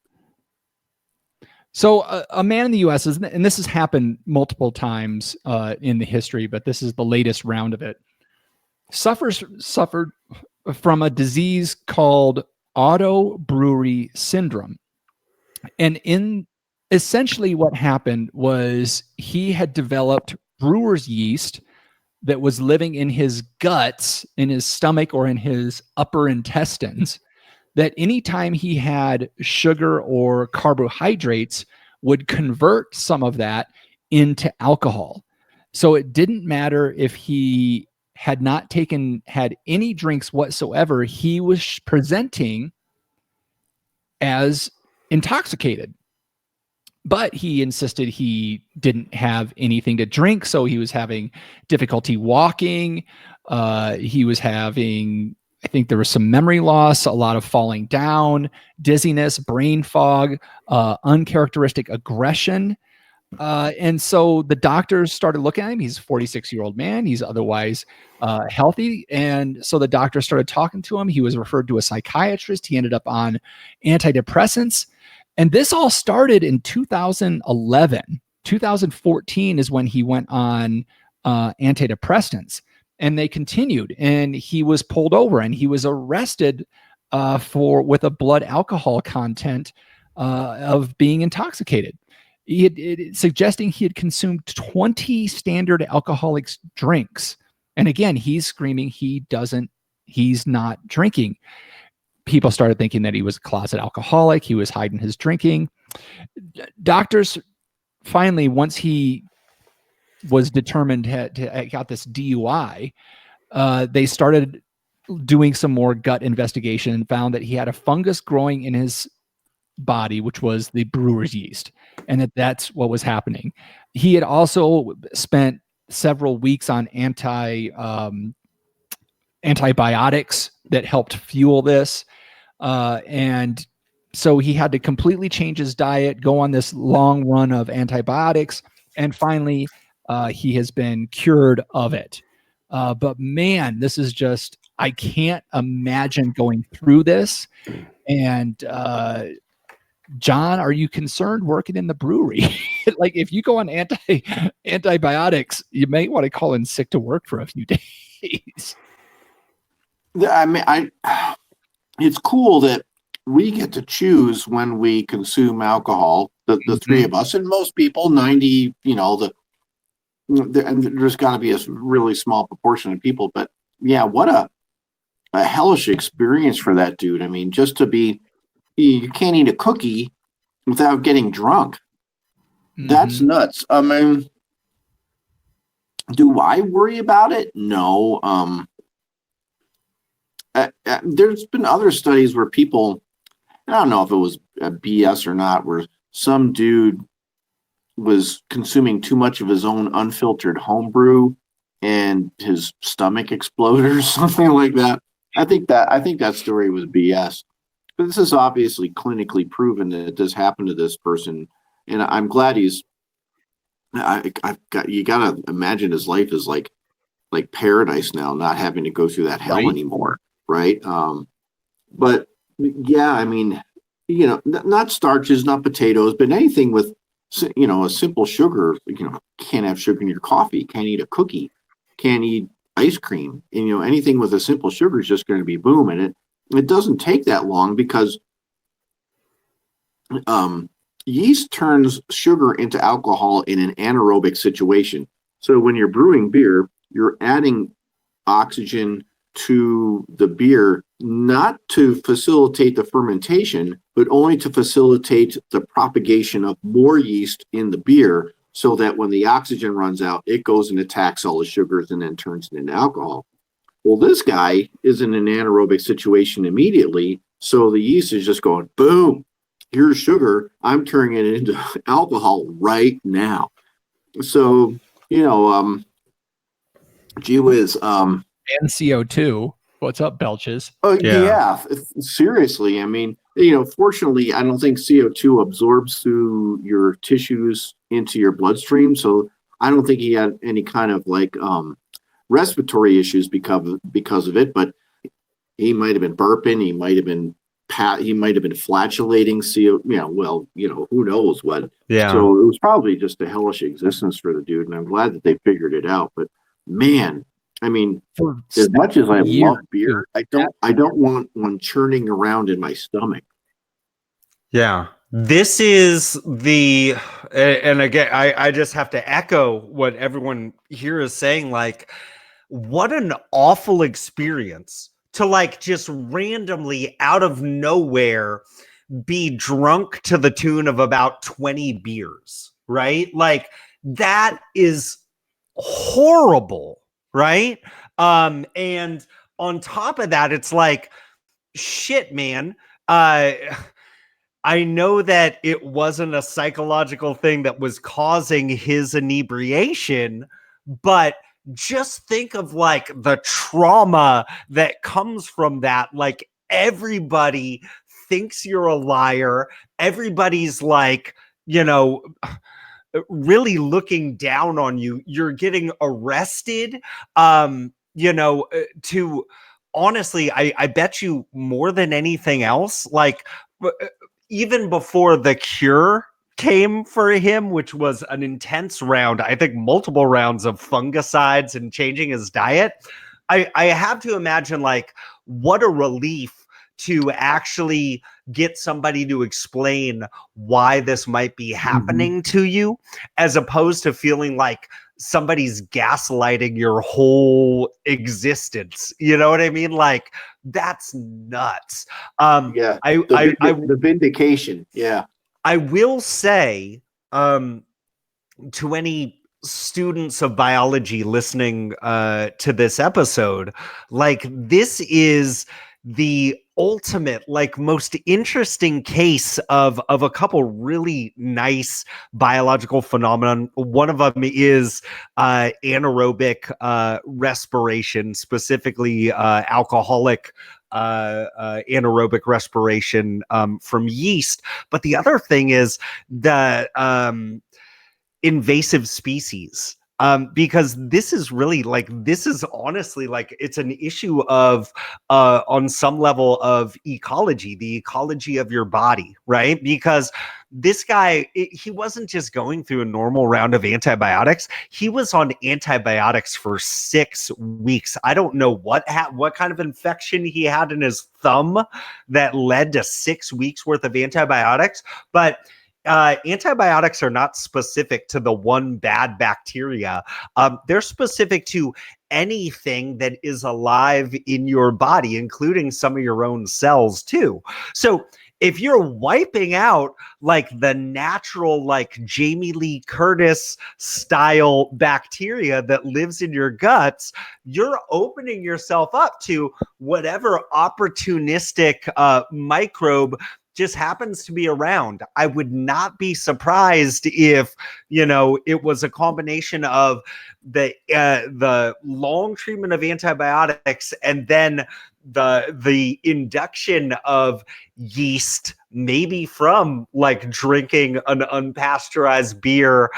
So a man in the U.S. and this has happened multiple times in the history, but this is the latest round of it. Suffered from a disease called auto brewery syndrome, and essentially what happened was he had developed brewer's yeast that was living in his guts, in his stomach, or in his upper intestines, that anytime he had sugar or carbohydrates would convert some of that into alcohol. So it didn't matter if he had not had any drinks whatsoever, he was presenting as intoxicated. But he insisted he didn't have anything to drink, so he was having difficulty walking. He was having, I think there was some memory loss, a lot of falling down, dizziness, brain fog, uncharacteristic aggression. And so the doctors started looking at him. He's a 46-year-old man. He's otherwise healthy. And so the doctor started talking to him. He was referred to a psychiatrist. He ended up on antidepressants. And this all started in 2011. 2014 is when he went on antidepressants. And they continued. And he was pulled over and he was arrested with a blood alcohol content of being intoxicated. Suggesting he had consumed 20 standard alcoholic drinks. And again, he's screaming he's not drinking. People started thinking that he was a closet alcoholic. He was hiding his drinking. Doctors finally, once he was determined to got this DUI, they started doing some more gut investigation and found that he had a fungus growing in his body, which was the brewer's yeast, and that's what was happening. He had also spent several weeks on antibiotics that helped fuel this, and so he had to completely change his diet, go on this long run of antibiotics, and finally he has been cured of it. But man, this is just, I can't imagine going through this. And John, are you concerned working in the brewery? Like, if you go on antibiotics, you may want to call in sick to work for a few days. I mean, it's cool that we get to choose when we consume alcohol, the three of us, and most people, 90, and there's got to be a really small proportion of people, but yeah, what a hellish experience for that dude. I mean, just to be, you can't eat a cookie without getting drunk. That's nuts. I mean, do I worry about it? No. There's been other studies where people, I don't know if it was a BS or not, where some dude was consuming too much of his own unfiltered homebrew and his stomach exploded or something like that. I think that story was BS. But this is obviously clinically proven that this happened to this person, and I'm glad you gotta imagine his life is like paradise now, not having to go through that hell anymore, right? But yeah, I mean, not starches, not potatoes, but anything with a simple sugar. Can't have sugar in your coffee, can't eat a cookie, can't eat ice cream, and anything with a simple sugar is just going to be boom. And it doesn't take that long because yeast turns sugar into alcohol in an anaerobic situation. So when you're brewing beer, you're adding oxygen to the beer not to facilitate the fermentation, but only to facilitate the propagation of more yeast in the beer, so that when the oxygen runs out, it goes and attacks all the sugars and then turns it into alcohol. Well, this guy is in an anaerobic situation immediately, so the yeast is just going, boom, here's sugar. I'm turning it into alcohol right now. So, gee whiz. And CO2. What's up, Belches? Oh, Yeah. yeah. Seriously. I mean, fortunately, I don't think CO2 absorbs through your tissues into your bloodstream. So I don't think he had any kind of respiratory issues because of it. But he might have been burping. He might have been flatulating. Who knows what. Yeah. So it was probably just a hellish existence for the dude. And I'm glad that they figured it out. But man, I mean, For as much as I years, love beer, I don't want one churning around in my stomach. Yeah. This is and again, I just have to echo what everyone here is saying. What an awful experience to just randomly out of nowhere be drunk to the tune of about 20 beers, right? That is horrible, right? And on top of that, it's shit, man. I know that it wasn't a psychological thing that was causing his inebriation, but just think of the trauma that comes from that. Everybody thinks you're a liar. Everybody's really looking down on you. You're getting arrested. To honestly, I bet you more than anything else, even before The Cure came for him, which was an intense round, I think multiple rounds of fungicides and changing his diet, I have to imagine what a relief to actually get somebody to explain why this might be happening to you, as opposed to feeling like somebody's gaslighting your whole existence. You know what I mean? That's nuts. Yeah. The vindication. Yeah. I will say, to any students of biology listening to this episode, this is the ultimate, most interesting case of a couple really nice biological phenomenon. One of them is anaerobic respiration, specifically alcoholic anaerobic respiration from yeast. But the other thing is the invasive species. Because this is really this is honestly it's an issue of on some level of ecology, the ecology of your body, right? Because this guy, he wasn't just going through a normal round of antibiotics. He was on antibiotics for 6 weeks. I don't know what kind of infection he had in his thumb that led to 6 weeks worth of antibiotics, but antibiotics are not specific to the one bad bacteria. They're specific to anything that is alive in your body, including some of your own cells too. So if you're wiping out the natural, Jamie Lee Curtis style bacteria that lives in your guts, you're opening yourself up to whatever opportunistic microbe just happens to be around. I would not be surprised if, it was a combination of the long treatment of antibiotics and then the induction of yeast, maybe from drinking an unpasteurized beer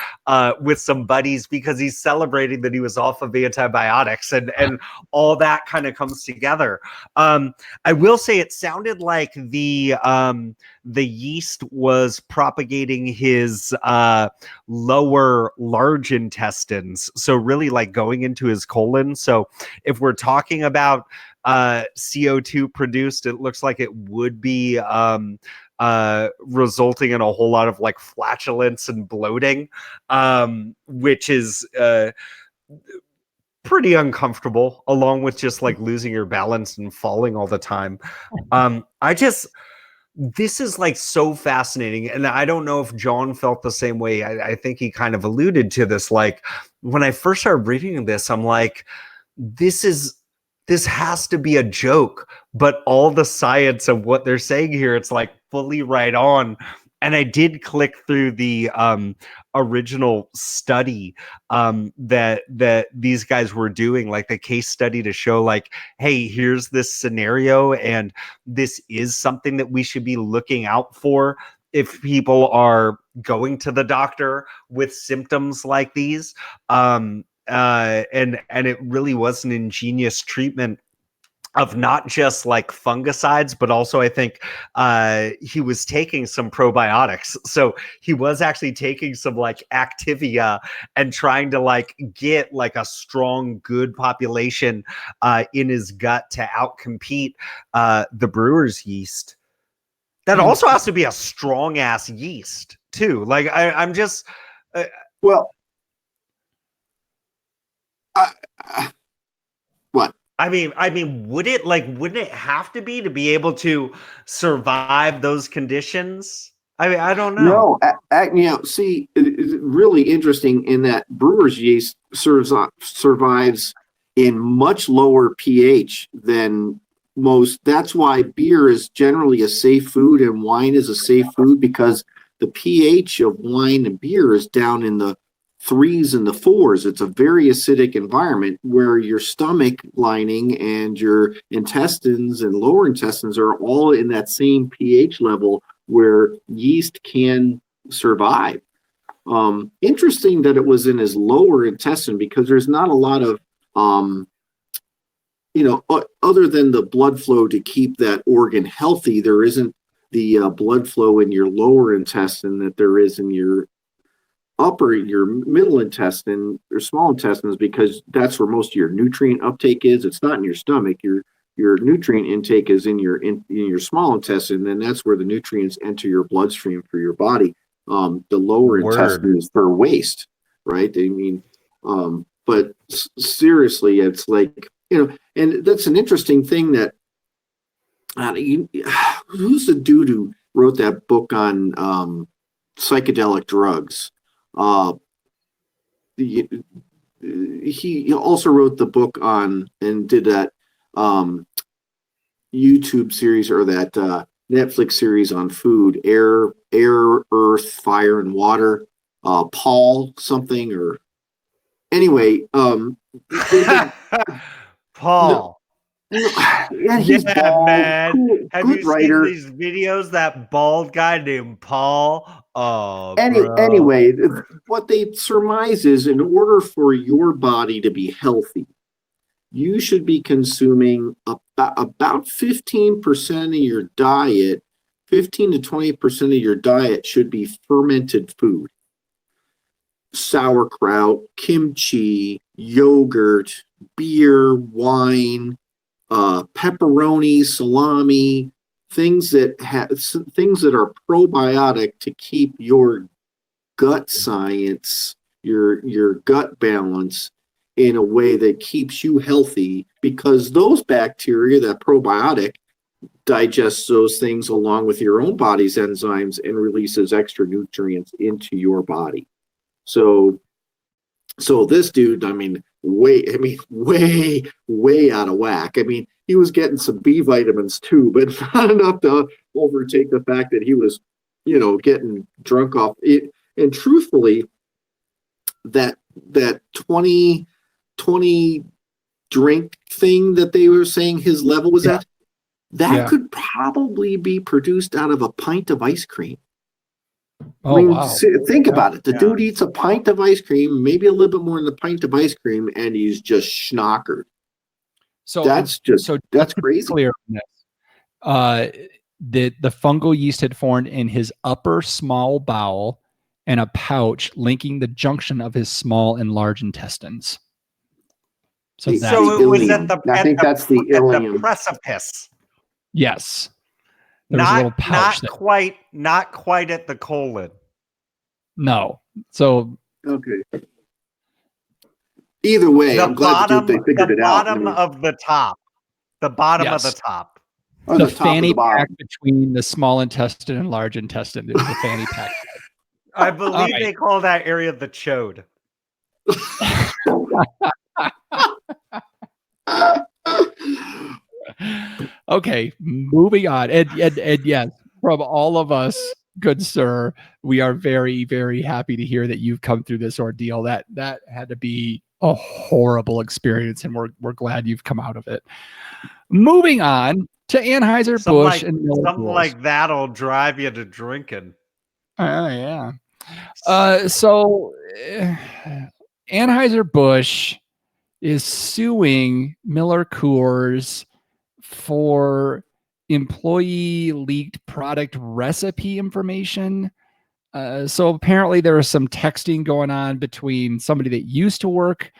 with some buddies because he's celebrating that he was off of antibiotics, and all that kind of comes together. I will say it sounded like the yeast was propagating his lower large intestines, so really going into his colon. So if we're talking about CO2 produced, it looks like it would be resulting in a whole lot of flatulence and bloating, which is pretty uncomfortable, along with just like losing your balance and falling all the time. This is like so fascinating. And I don't know if John felt the same way. I think he kind of alluded to this. Like when I first started reading this, I'm like, this has to be a joke, but all the science of what they're saying here, it's like fully right on. And I did click through the original study that these guys were doing, like the case study to show like, hey, here's this scenario, and this is something that we should be looking out for if people are going to the doctor with symptoms like these. And it really was an ingenious treatment of not just like fungicides, but also I think he was taking some probiotics. So he was actually taking some like Activia and trying to like get like a strong, good population in his gut to outcompete the brewer's yeast. That also has to be a strong ass yeast too. Like I'm just Well, what? I mean, wouldn't it have to be able to survive those conditions? I mean, I don't know. No, see, it's really interesting in that brewer's yeast survives in much lower pH than most. That's why beer is generally a safe food and wine is a safe food, because the pH of wine and beer is down in the 3s and the 4s. It's a very acidic environment where your stomach lining and your intestines and lower intestines are all in that same pH level where yeast can survive. Interesting that it was in his lower intestine, because there's not a lot of, other than the blood flow to keep that organ healthy, there isn't the blood flow in your lower intestine that there is in your middle intestine or small intestines, because that's where most of your nutrient uptake is. It's not in your stomach. Your nutrient intake is in your small intestine, and that's where the nutrients enter your bloodstream for your body. The lower intestine is for waste, right? I mean, but seriously, it's like, and that's an interesting thing that who's the dude who wrote that book on psychedelic drugs? He also wrote the book on and did that YouTube series, or that Netflix series on food, air, earth, fire, and water. Paul something, or anyway, Paul. Yeah, he's bald, man. cool, Have good you writer. seen these videos? That bald guy named Paul. Oh, bro. Anyway, what they surmise is, in order for your body to be healthy, you should be consuming about 15% of your diet. 15 to 20% of your diet should be fermented food. Sauerkraut, kimchi, yogurt, beer, wine, pepperoni, salami, things that are probiotic to keep your gut science, your gut balance in a way that keeps you healthy, because those bacteria, that probiotic, digests those things along with your own body's enzymes and releases extra nutrients into your body. So this dude, way out of whack. I mean, he was getting some B vitamins too, but not enough to overtake the fact that he was, getting drunk off it. And truthfully, that 20 drink thing that they were saying his level was at, that could probably be produced out of a pint of ice cream. Oh, wow. Think about it. The dude eats a pint of ice cream, maybe a little bit more than a pint of ice cream, and he's just schnockered. So that's crazy. Clear on this. The fungal yeast had formed in his upper small bowel and a pouch linking the junction of his small and large intestines. So it was at the that's the ileum. Precipice. Yes. There was a little pouch. Not quite at the colon. No. So okay. Either way, The I'm glad bottom, they figured the it out. bottom of the top. The bottom of the Yes. top. On The the top of fanny the bottom. pack between the small intestine and large intestine is the fanny pack. I believe right. they call that area the chode. Okay, moving on. And yes, from all of us, good sir, we are very, very happy to hear that you've come through this ordeal. That had to be a horrible experience, and we're glad you've come out of it. Moving on to Anheuser-Busch and Miller Something Coors. like that'll drive you to drinking. Oh yeah. Anheuser-Busch is suing Miller Coors for employee leaked product recipe information. So apparently there was some texting going on between somebody that used to work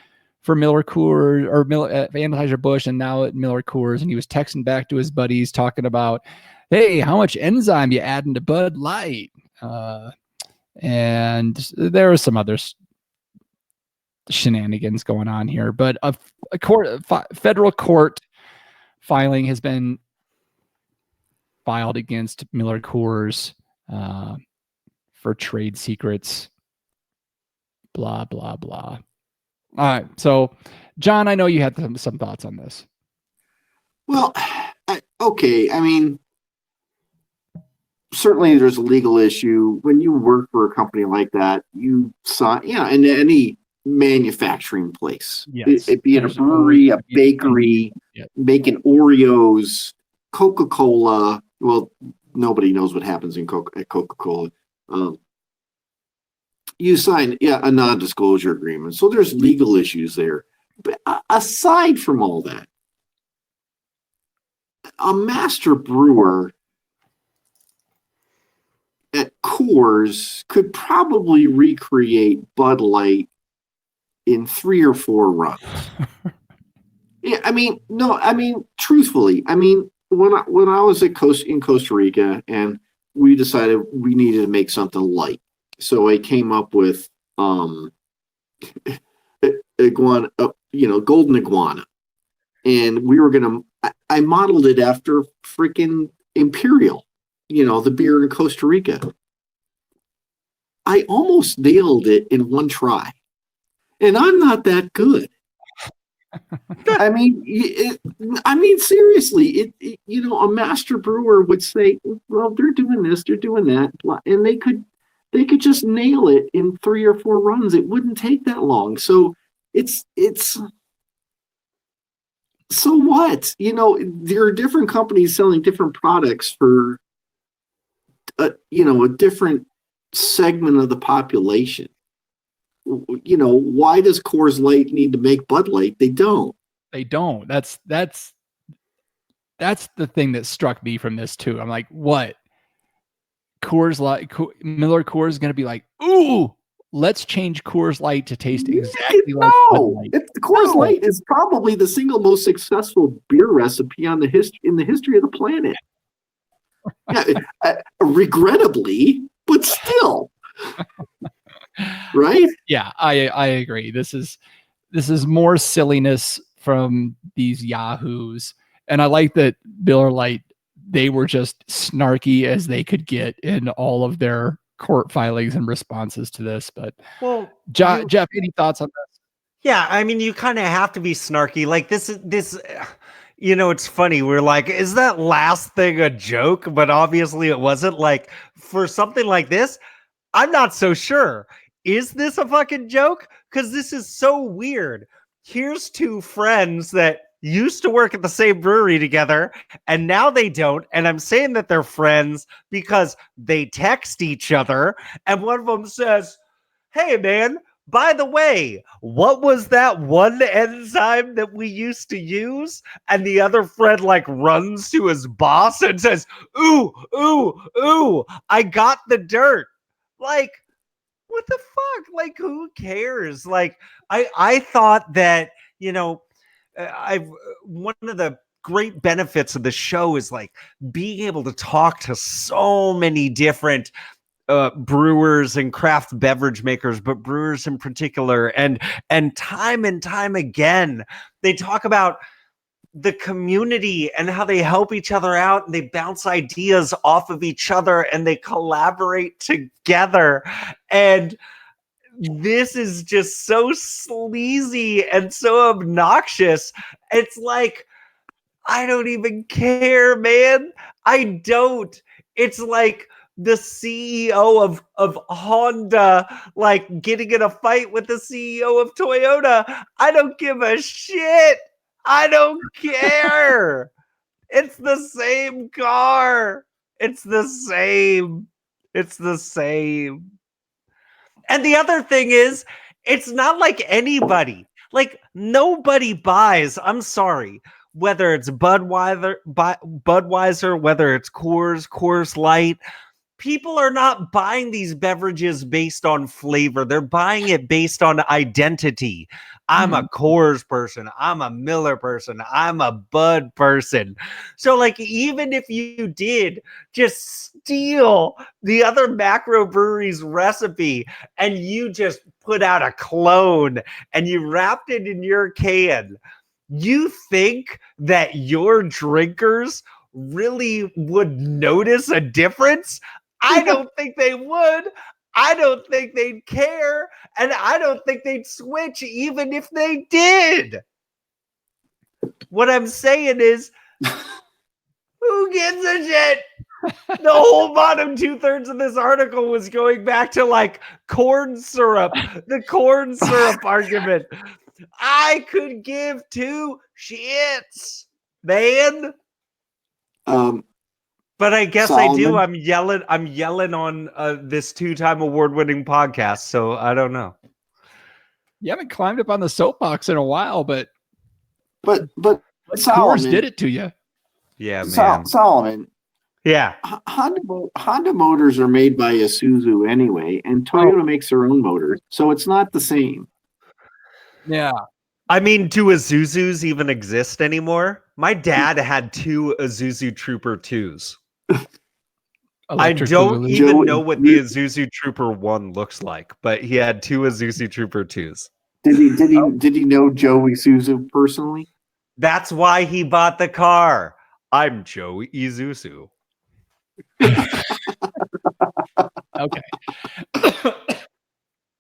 for Miller Coors or Anheuser-Busch and now at Miller Coors, and he was texting back to his buddies talking about, hey, how much enzyme you adding to Bud Light? And there was some other shenanigans going on here, but a federal court filing has been filed against Miller Coors for trade secrets. Blah blah blah. All right, so John, I know you had some thoughts on this. Well, okay. I mean, certainly there's a legal issue when you work for a company like that. You saw, in any manufacturing place, Yes. it be in a brewery, a bakery, Yep. making Oreos, Coca-Cola. Well, nobody knows what happens at Coca-Cola. You sign a non-disclosure agreement, so there's legal issues there. But aside from all that, a master brewer at Coors could probably recreate Bud Light in 3 or 4 runs. Yeah, truthfully, when I was in Costa Rica and we decided we needed to make something light, so I came up with iguana, golden iguana, and we were I modeled it after freaking Imperial, the beer in Costa Rica. I almost nailed it in one try, and I'm not that good. Seriously, a master brewer would say, well, they're doing this, they're doing that, and they could just nail it in 3 or 4 runs. It wouldn't take that long. So it's so what? There are different companies selling different products for a different segment of the population. Why does Coors Light need to make Bud Light? They don't. That's the thing that struck me from this too. I'm like, what? Coors Light, Miller Coors is going to be like, ooh, let's change Coors Light to taste exactly like Bud Light. Coors Light is probably the single most successful beer recipe in the history of the planet. Regrettably, but still. Right? Yeah, I agree. This is more silliness from these yahoos, and I like that Miller Lite, they were just snarky as they could get in all of their court filings and responses to this. But Jeff, any thoughts on this? Yeah, you kind of have to be snarky. Like this. It's funny. We're like, is that last thing a joke? But obviously it wasn't. Like for something like this, I'm not so sure. Is this a fucking joke? Because this is so weird. Here's 2 friends that used to work at the same brewery together, and now they don't. And I'm saying that they're friends because they text each other. And one of them says, hey, man, by the way, what was that one enzyme that we used to use? And the other friend runs to his boss and says, ooh, I got the dirt. What the fuck? Who cares? I thought that, one of the great benefits of the show is being able to talk to so many different brewers and craft beverage makers, but brewers in particular, and time again, they talk about the community and how they help each other out and they bounce ideas off of each other and they collaborate together. And this is just so sleazy and so obnoxious. It's like, I don't even care, man. I don't. It's like the CEO of Honda, like getting in a fight with the CEO of Toyota. I don't give a shit. I don't care. It's the same car. It's the same. It's the same. And the other thing is, it's not like anybody, like nobody buys, I'm sorry, whether it's Budweiser, whether it's Coors Light, people are not buying these beverages based on flavor. They're buying it based on identity. I'm a Coors person. I'm a Miller person. I'm a Bud person. So like, even if you did just steal the other macro brewery's recipe and you just put out a clone and you wrapped it in your can, you think that your drinkers really would notice a difference? I don't think they would. I don't think they'd care. And I don't think they'd switch even if they did. What I'm saying is, who gives a shit? The whole bottom 2/3 of this article was going back to like corn syrup, the corn syrup argument. I could give two shits, man. But I guess I do. I'm yelling on this 2-time award-winning podcast, so I don't know. You haven't climbed up on the soapbox in a while, but Solomon Coors did it to you. Yeah, man. Solomon. Yeah. Honda motors are made by Isuzu anyway, and Toyota makes their own motors, so it's not the same. Yeah. I mean, do Isuzus even exist anymore? My dad had 2 Isuzu Trooper 2s. I don't even know what the Isuzu Trooper 1 looks like, but he had 2 Isuzu Trooper 2s. Did he know Joe Isuzu personally? That's why he bought the car. I'm Joe Isuzu. Okay.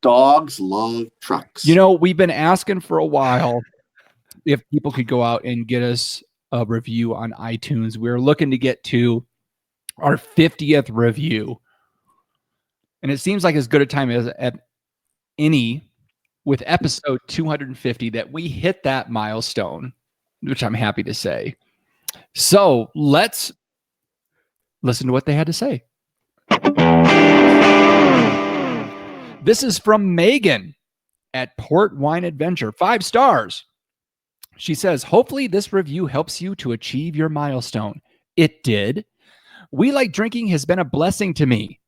Dogs love trucks. You know, we've been asking for a while if people could go out and get us a review on iTunes. We're looking to get to our 50th review. And it seems like as good a time as any with episode 250 that we hit that milestone, which I'm happy to say. So let's listen to what they had to say. This is from Megan at Port Wine Adventure. 5 stars. She says, hopefully this review helps you to achieve your milestone. It did. We Like Drinking has been a blessing to me.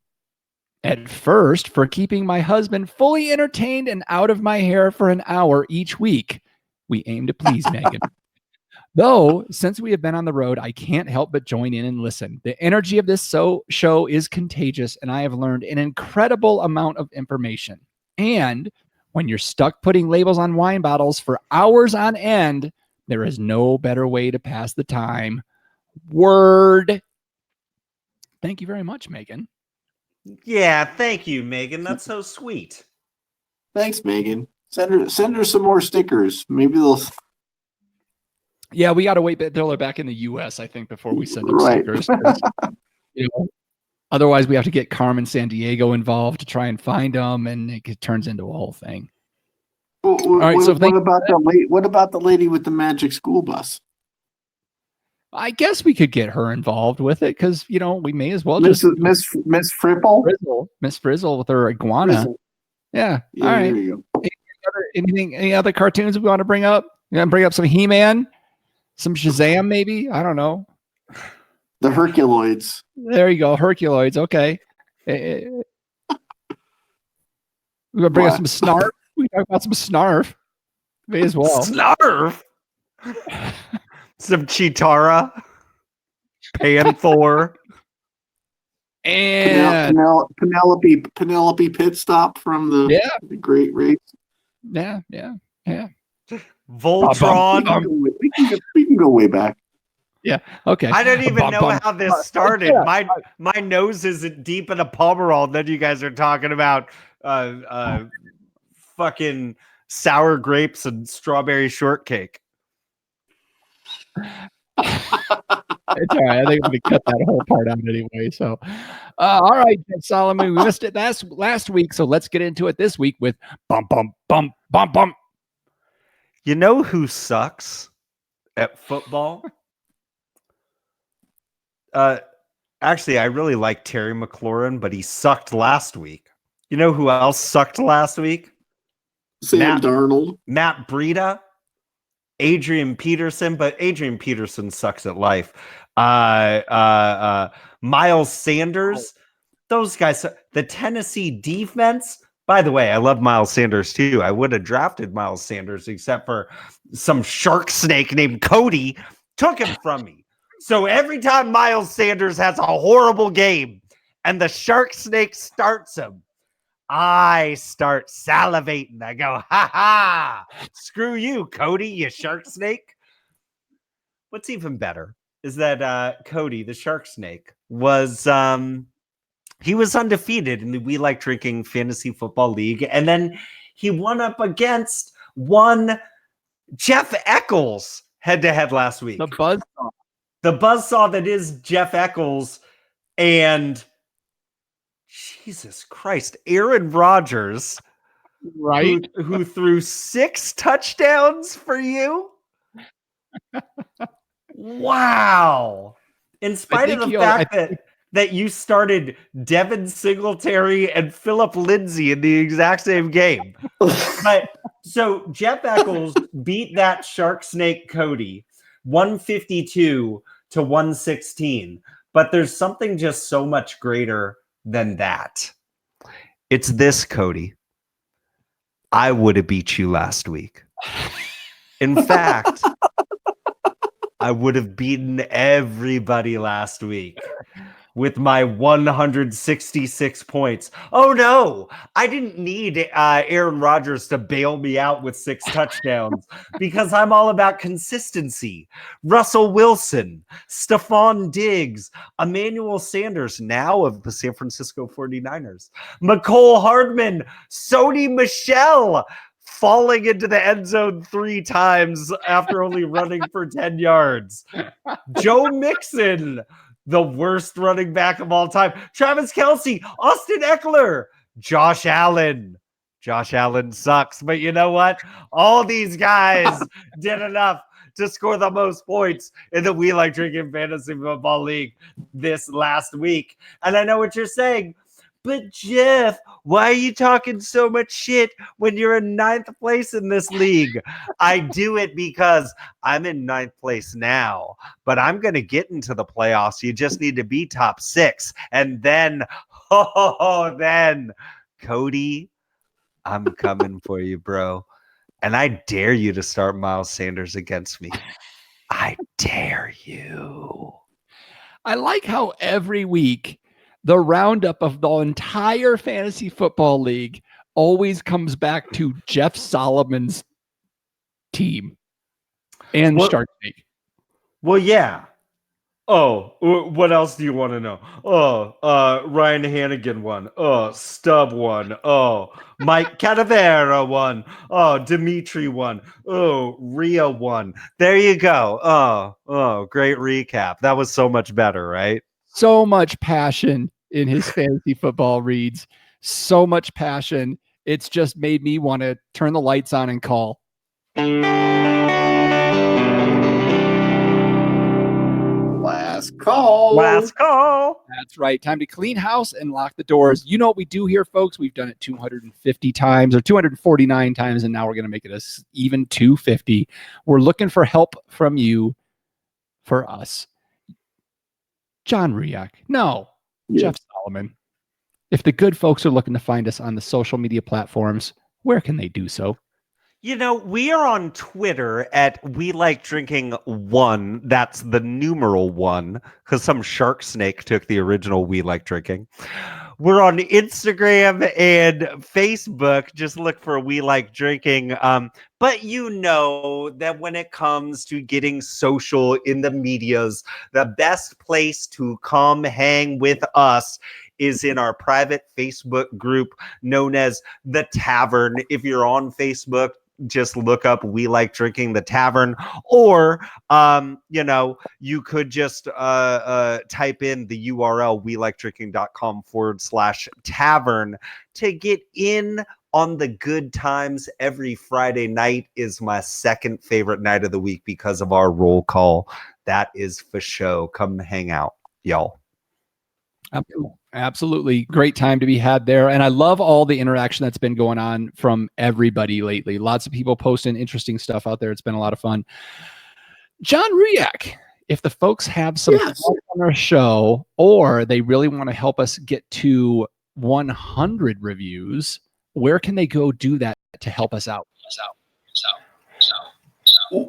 At first, for keeping my husband fully entertained and out of my hair for an hour each week. We aim to please Megan. Though, since we have been on the road, I can't help but join in and listen. The energy of this show is contagious, and I have learned an incredible amount of information. And when you're stuck putting labels on wine bottles for hours on end, there is no better way to pass the time. Word. Thank you very much, Megan. Yeah, thank you, Megan. That's so sweet. Thanks, Megan. Send her some more stickers. Maybe they'll. Yeah, we got to wait until they're back in the U.S., I think, before we send them stickers. You know, otherwise, we have to get Carmen Sandiego involved to try and find them, and it turns into a whole thing. All right. What about the lady with the magic school bus? I guess we could get her involved with it because we may as well Miss Fripple, Miss Frizzle with her iguana. Frizzle. Yeah. Yeah. All right. There you go. Any other cartoons we want to bring up? You want to bring up some He-Man, some Shazam, maybe? I don't know. The Herculoids. There you go, Herculoids. Okay. We're gonna bring up some Snarf. We talk about some Snarf. May as well. Snarf. Some Chitara, Panther. And Penelope pit stop from the Great Race. yeah. Voltron. We can go way back. Yeah. Okay. I don't even know how this started. Yeah. My nose isn't deep in a Pomerol. Then you guys are talking about fucking sour grapes and strawberry shortcake. It's all right. I think I'm going to cut that whole part out anyway. So, all right, Jeff Solomon, we missed it last week, so let's get into it this week with bump, bump, bump, bump, bump. You know who sucks at football? Actually, I really like Terry McLaurin, but he sucked last week. You know who else sucked last week? Sam Darnold. Matt Breida, Adrian Peterson, but Adrian Peterson sucks at life. Miles Sanders, those guys, the Tennessee defense. By the way, I love Miles Sanders too. I would have drafted Miles Sanders, except for some shark snake named Cody took him from me. So every time Miles Sanders has a horrible game and the shark snake starts him, I start salivating. I go, ha ha, screw you, Cody, you shark snake. What's even better is that Cody, the shark snake, was he was undefeated in the We Like Drinking Fantasy Football League. And then he won up against one Jeff Eccles head-to-head last week. The buzzsaw. The buzzsaw that is Jeff Eccles. And Jesus Christ, Aaron Rodgers, Right? who threw 6 touchdowns for you? Wow. In spite of the fact that you started Devin Singletary and Philip Lindsay in the exact same game. But so Jeff Eccles beat that shark snake Cody 152 to 116. But there's something just so much greater than that. It's this, Cody. I would have beat you last week. In fact, I would have beaten everybody last week with my 166 points. Oh no, I didn't need Aaron Rodgers to bail me out with 6 touchdowns because I'm all about consistency. Russell Wilson, Stephon Diggs, Emmanuel Sanders, now of the San Francisco 49ers, McCole Hardman, Sony Michel, falling into the end zone 3 times after only running for 10 yards. Joe Mixon, the worst running back of all time. Travis Kelce, Austin Eckler, Josh Allen. Josh Allen sucks, but you know what? All these guys did enough to score the most points in the We Like Drinking Fantasy Football League this last week. And I know what you're saying, but Jeff, why are you talking so much shit when you're in 9th place in this league? I do it because I'm in 9th place now, but I'm going to get into the playoffs. You just need to be top 6. And then, then, Cody, I'm coming for you, bro. And I dare you to start Miles Sanders against me. I dare you. I like how every week the roundup of the entire fantasy football league always comes back to Jeff Solomon's team and Shark Snake. Well, yeah. Oh, what else do you want to know? Oh, Ryan Hannigan won. Oh, Stubb won. Oh, Mike Cadavera won. Oh, Dimitri won. Oh, Rhea won. There you go. Oh, great recap. That was so much better, right? So much passion in his fantasy football reads. So much passion. It's just made me want to turn the lights on and call. Last call. Last call. That's right. Time to clean house and lock the doors. You know what we do here, folks. We've done it 250 times or 249 times, and now we're going to make it even 250. We're looking for help from you for us. John Riak. No. Yeah. Jeff Solomon. If the good folks are looking to find us on the social media platforms, where can they do so? We are on Twitter at We Like Drinking 1. That's the numeral 1, because some shark snake took the original We Like Drinking. We're on Instagram and Facebook. Just look for We Like Drinking. But you know that when it comes to getting social in the medias, the best place to come hang with us is in our private Facebook group known as The Tavern. If you're on Facebook, just look up We Like Drinking The Tavern, or you could just type in the URL welikedrinking.com/tavern to get in on the good times. Every Friday night is my second favorite night of the week because of our roll call. That is for show. Come hang out, y'all. Absolutely. Great time to be had there. And I love all the interaction that's been going on from everybody lately. Lots of people posting interesting stuff out there. It's been a lot of fun. John Ruyak, if the folks have some thoughts on our show, or they really want to help us get to 100 reviews, where can they go do that to help us out? Wait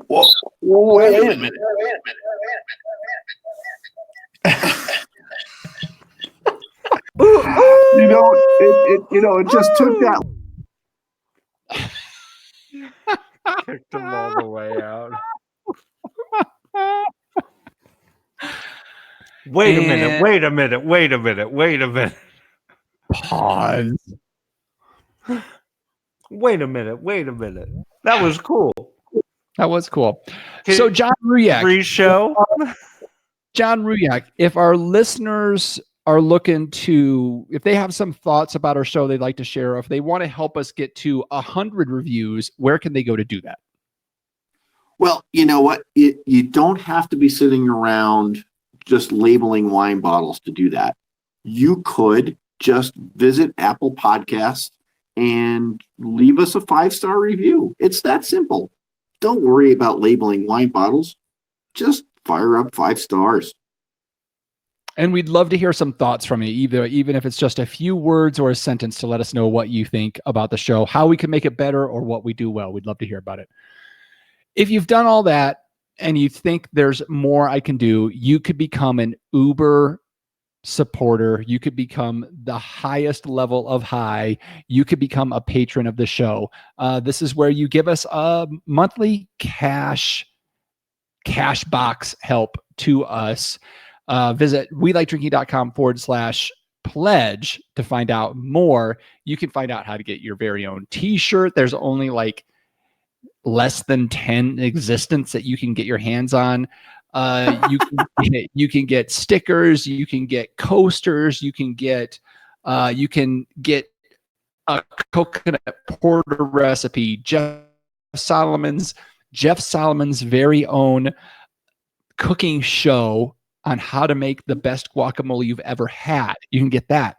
a minute. It just took that. Kicked them all the way out. Wait a minute. Pause. Wait a minute. That was cool. That was cool. So John Ruyak. Free show? John Ruyak, if our listeners are looking to, if they have some thoughts about our show they'd like to share, or if they want to help us get to 100 reviews, where can they go to do that? Well, you know what? You don't have to be sitting around just labeling wine bottles to do that. You could just visit Apple Podcasts and leave us a 5-star review. It's that simple. Don't worry about labeling wine bottles. Just fire up 5 stars. And we'd love to hear some thoughts from you, even if it's just a few words or a sentence to let us know what you think about the show, how we can make it better, or what we do well. We'd love to hear about it. If you've done all that and you think there's more I can do, you could become an Uber supporter. You could become the highest level of high. You could become a patron of the show. This is where you give us a monthly cash box help to us. Visit welikedrinking.com/pledge to find out more. You can find out how to get your very own t-shirt. There's only like less than 10 existence that you can get your hands on. You can get stickers, you can get coasters, you can get a coconut porter recipe, Jeff Solomon's very own cooking show on how to make the best guacamole you've ever had. You can get that.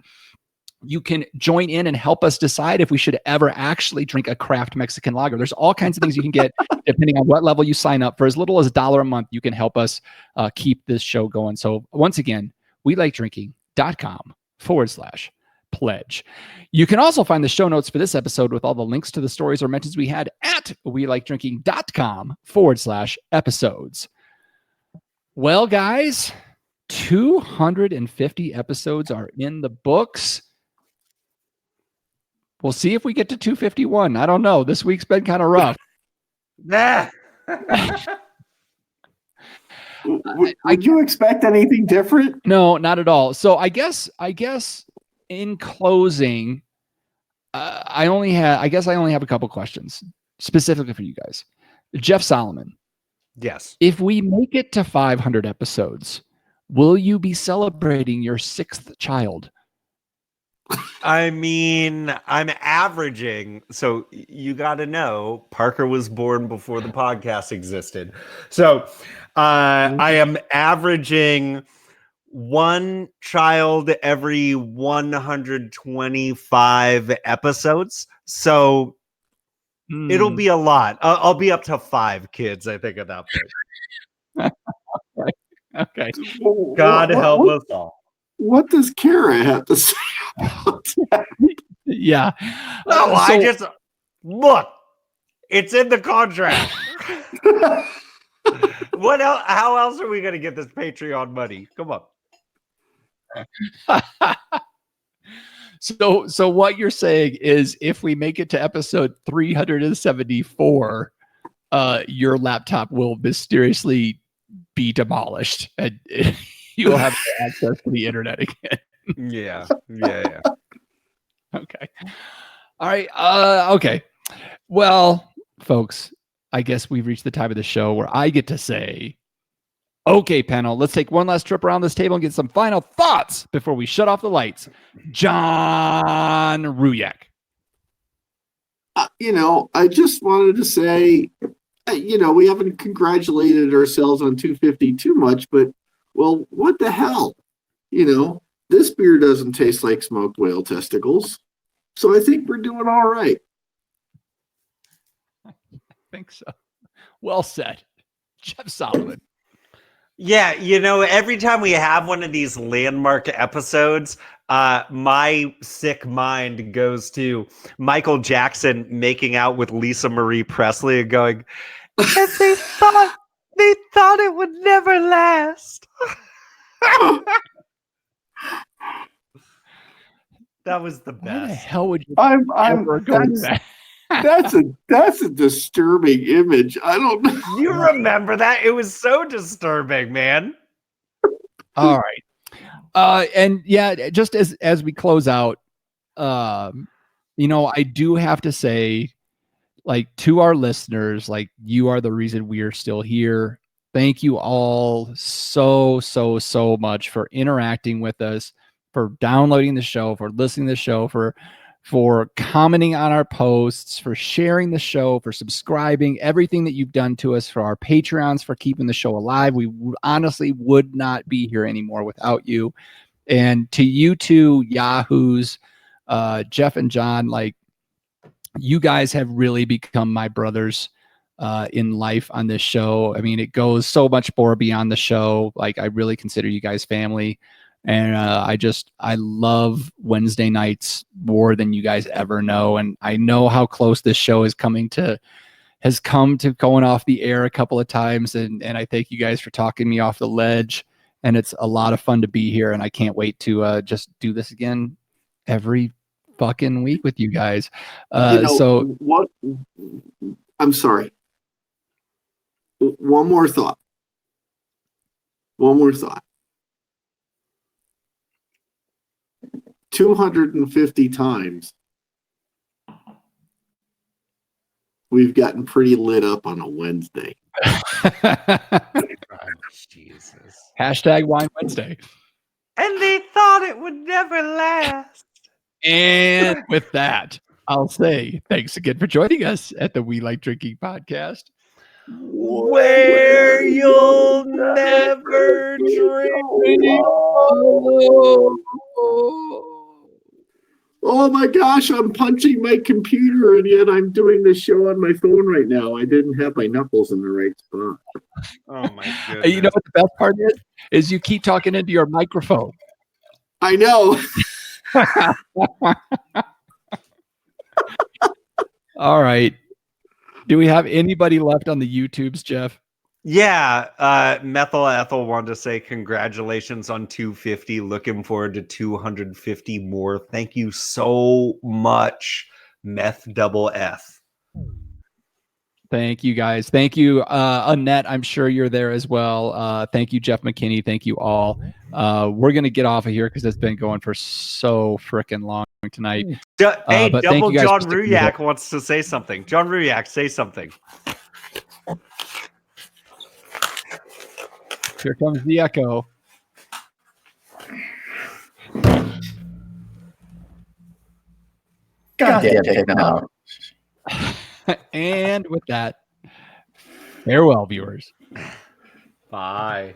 You can join in and help us decide if we should ever actually drink a craft Mexican lager. There's all kinds of things you can get depending on what level you sign up. For as little as $1 a month, you can help us keep this show going. So once again, welikedrinking.com/pledge. You can also find the show notes for this episode with all the links to the stories or mentions we had at welikedrinking.com/episodes. Well, guys, 250 episodes are in the books. We'll see if we get to 251. I don't know. This week's been kind of rough. Would you expect anything different? No, not at all. So I guess in closing, I only have a couple questions specifically for you guys. Jeff Solomon. Yes. If we make it to 500 episodes, will you be celebrating your 6th child? I mean, I'm averaging. So you got to know, Parker was born before the podcast existed. So I am averaging one child every 125 episodes. So it'll be a lot. I'll be up to 5 kids, I think, at that point. Okay. God help us all. What does Kara have to say about that? Yeah. No, I just look. It's in the contract. What else? How else are we going to get this Patreon money? Come on. So what you're saying is if we make it to episode 374, your laptop will mysteriously be demolished and you will have access to the internet again. Yeah. Okay. All right. Okay. Well, folks, I guess we've reached the time of the show where I get to say, okay, panel, let's take one last trip around this table and get some final thoughts before we shut off the lights. John Ruyak. I just wanted to say, we haven't congratulated ourselves on 250 too much, but, well, what the hell? This beer doesn't taste like smoked whale testicles. So I think we're doing all right. I think so. Well said. Jeff Solomon. Yeah, every time we have one of these landmark episodes, my sick mind goes to Michael Jackson making out with Lisa Marie Presley and going, and they thought it would never last. That was the Why the best. hell would you I'm go with that? that's a disturbing image. I don't know. You remember that? It was so disturbing, man. All right. And yeah, just as we close out, I do have to say, like, to our listeners, like, you are the reason we are still here. Thank you all so much for interacting with us, for downloading the show, for listening to the show, for commenting on our posts, for sharing the show, for subscribing, everything that you've done to us, for our Patreons, for keeping the show alive. We honestly would not be here anymore without you. And to you two Yahoos, Jeff and John, like, you guys have really become my brothers in life on this show. I mean, it goes so much more beyond the show. Like, I really consider you guys family. And I love Wednesday nights more than you guys ever know. And I know how close this show has come to going off the air a couple of times. And I thank you guys for talking me off the ledge. And it's a lot of fun to be here. And I can't wait to just do this again every fucking week with you guys. So what? I'm sorry. One more thought. 250 times we've gotten pretty lit up on a Wednesday. Jesus. Hashtag Wine Wednesday. And they thought it would never last. And with that, I'll say thanks again for joining us at the We Like Drinking podcast, Where you'll never drink. Oh my gosh, I'm punching my computer and yet I'm doing this show on my phone right now. I didn't have my knuckles in the right spot. Oh my goodness. You know what the best part is you keep talking into your microphone. I know. All right. Do we have anybody left on the YouTubes, Jeff? Yeah, Methyl Ethel wanted to say congratulations on 250. Looking forward to 250 more. Thank you so much, Meth Double F. Thank you, guys. Thank you, Annette. I'm sure you're there as well. Thank you, Jeff McKinney. Thank you all. We're going to get off of here because it's been going for so freaking long tonight. Hey, but thank Double you guys John for sticking with Ruyak wants to say something. John Ruyak, say something. Here comes the echo. Goddamn technology. And with that, farewell, viewers. Bye.